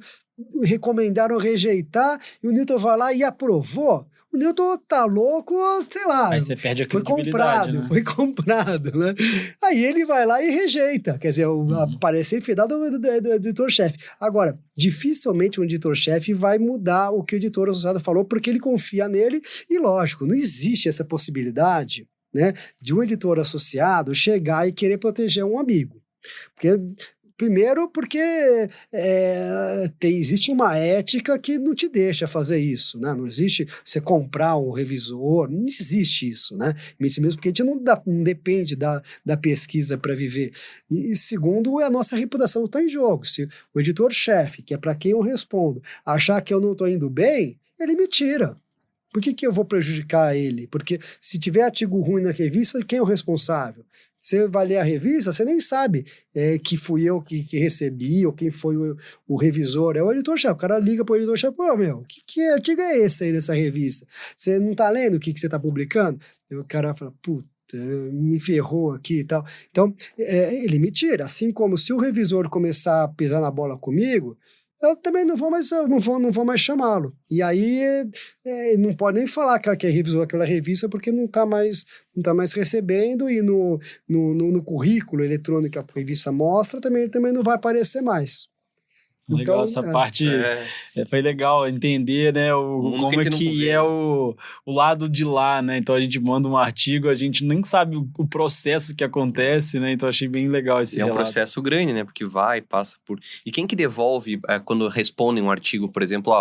recomendaram rejeitar, e o Newton vai lá e aprovou. O Newton tá louco, sei lá. Aí você perde a credibilidade, foi comprado, né? Aí ele vai lá e rejeita. Quer dizer, o parecer final do editor-chefe. Agora, dificilmente um editor-chefe vai mudar o que o editor associado falou, porque ele confia nele, e lógico, não existe essa possibilidade, né, de um editor associado chegar e querer proteger um amigo. Primeiro porque existe uma ética que não te deixa fazer isso, né? Não existe você comprar um revisor, não existe isso, né? Mesmo porque a gente não depende da pesquisa para viver. E segundo, a nossa reputação está em jogo. Se o editor-chefe, que é para quem eu respondo, achar que eu não estou indo bem, ele me tira. Por que eu vou prejudicar ele? Porque se tiver artigo ruim na revista, quem é o responsável? Você vai ler a revista, você nem sabe que fui eu que recebi, ou quem foi o revisor, é o editor-chefe. O cara liga pro editor-chefe, pô, meu, que artigo é esse aí dessa revista? Você não tá lendo o que você tá publicando? E o cara fala, puta, me ferrou aqui e tal. Então, ele me tira. Assim como se o revisor começar a pisar na bola comigo, eu também não vou mais chamá-lo. E aí não pode nem falar que é revisor aquela revista, porque não tá mais recebendo, e no currículo eletrônico que a revista mostra também não vai aparecer mais. Legal, Então, essa parte foi legal entender, né, como é que é o lado de lá, né? Então a gente manda um artigo, a gente nem sabe o processo que acontece, né? Então achei bem legal esse relato. É um processo grande, né? Porque passa por... E quem que devolve quando respondem um artigo, por exemplo,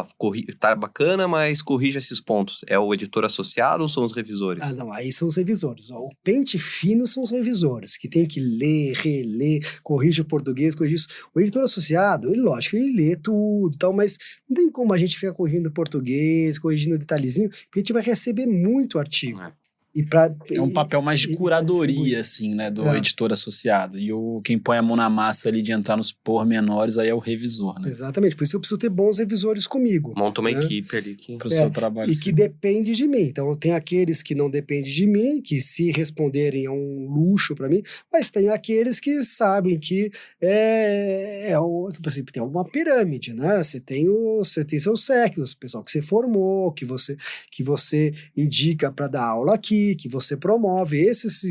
tá bacana, mas corrija esses pontos? É o editor associado ou são os revisores? Não, aí são os revisores. O pente fino são os revisores, que tem que ler, reler, corrige o português, corrige isso. O editor associado, lógico, ele lê tudo e tal, mas não tem como a gente ficar corrigindo português, corrigindo detalhezinho, porque a gente vai receber muito artigo. É um papel mais de curadoria, assim, né, do editor associado. E quem põe a mão na massa ali de entrar nos pormenores aí é o revisor, né? Exatamente, por isso eu preciso ter bons revisores comigo. Monta uma equipe ali pro seu trabalho. E que depende de mim. Então, tem aqueles que não dependem de mim, que se responderem é um luxo para mim, mas tem aqueles que sabem que tem uma pirâmide, né? Você tem seus séculos, o pessoal que você formou, que você indica para dar aula aqui, que você promove. Esses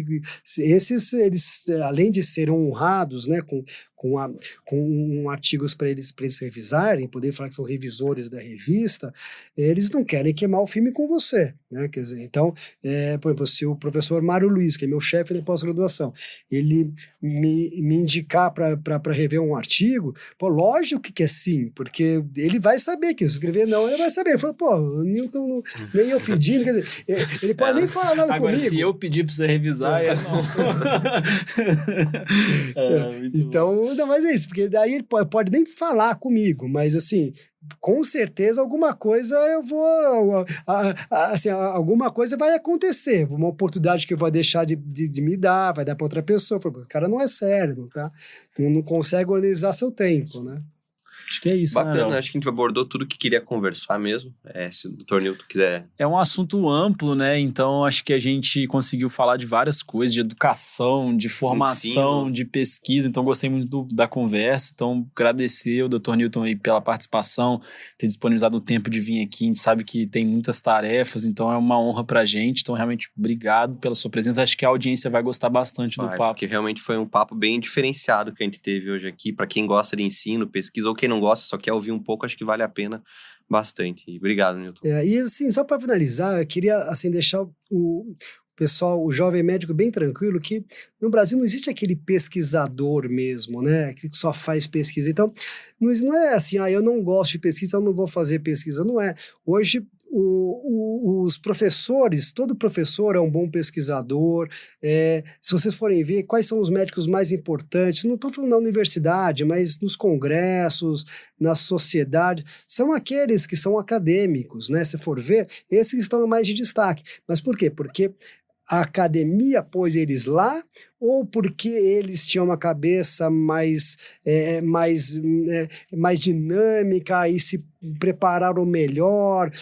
eles, além de serem honrados, né, com artigos para eles revisarem, poder falar que são revisores da revista, eles não querem queimar o filme com você, né? Quer dizer, então, por exemplo, se o professor Mário Luiz, que é meu chefe de pós-graduação, ele me indicar para rever um artigo, pô, lógico que é sim, porque ele vai saber que se escrever não, ele vai saber. Ele falou, pô, o Newton, nem eu pedindo, quer dizer, ele pode nem falar nada agora, comigo. Se eu pedir para você revisar, não. Então, não, mas é isso, porque daí ele pode nem falar comigo, mas assim, com certeza alguma coisa eu vou, assim, alguma coisa vai acontecer, uma oportunidade que eu vou deixar de me dar, vai dar para outra pessoa. O cara não é sério, não consegue organizar seu tempo, né? Acho que é isso, bacana, né? Acho que a gente abordou tudo que queria conversar mesmo. Se o Dr. Newton quiser... É um assunto amplo, né? Então, acho que a gente conseguiu falar de várias coisas, de educação, de formação, ensino, de pesquisa. Então, gostei muito da conversa. Então, agradecer o Dr. Newton aí pela participação, ter disponibilizado o tempo de vir aqui. A gente sabe que tem muitas tarefas, então é uma honra pra gente. Então, realmente, obrigado pela sua presença. Acho que a audiência vai gostar bastante do papo. Porque realmente foi um papo bem diferenciado que a gente teve hoje aqui. Para quem gosta de ensino, pesquisa, ou quem não gosta, só quer ouvir um pouco, acho que vale a pena bastante. Obrigado, Newton. E assim, só para finalizar, eu queria assim, deixar o pessoal, o jovem médico bem tranquilo, que no Brasil não existe aquele pesquisador mesmo, né, que só faz pesquisa. Então, não é assim, eu não gosto de pesquisa, eu não vou fazer pesquisa. Não é. Hoje, os professores, todo professor é um bom pesquisador. Se vocês forem ver quais são os médicos mais importantes, não estou falando na universidade, mas nos congressos, na sociedade, são aqueles que são acadêmicos, né? Se for ver, esses estão mais de destaque. Mas por quê? Porque a academia pôs eles lá, ou porque eles tinham uma cabeça mais dinâmica e se prepararam melhor,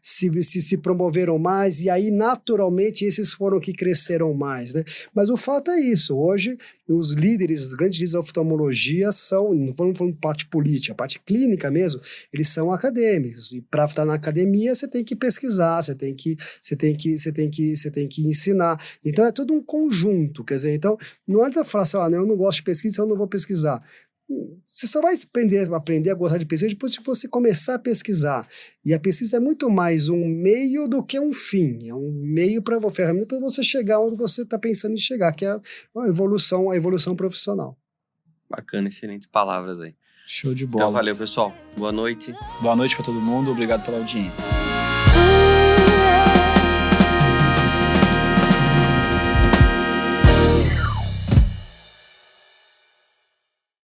se promoveram mais, e aí naturalmente esses foram que cresceram mais, né? Mas o fato é isso, hoje os líderes, os grandes líderes da oftalmologia são, não vamos falando parte política, a parte clínica mesmo, eles são acadêmicos, e para estar na academia você tem que pesquisar, você tem que ensinar, então é tudo um conjunto, quer dizer, então não adianta falar assim, eu não gosto de pesquisa, então eu não vou pesquisar. Você só vai aprender a gostar de pesquisa depois que você começar a pesquisar. E a pesquisa é muito mais um meio do que um fim. É um meio para uma ferramenta para você chegar onde você está pensando em chegar, que é a evolução profissional. Bacana, excelentes palavras aí. Show de bola. Então, valeu, pessoal. Boa noite. Boa noite para todo mundo. Obrigado pela audiência.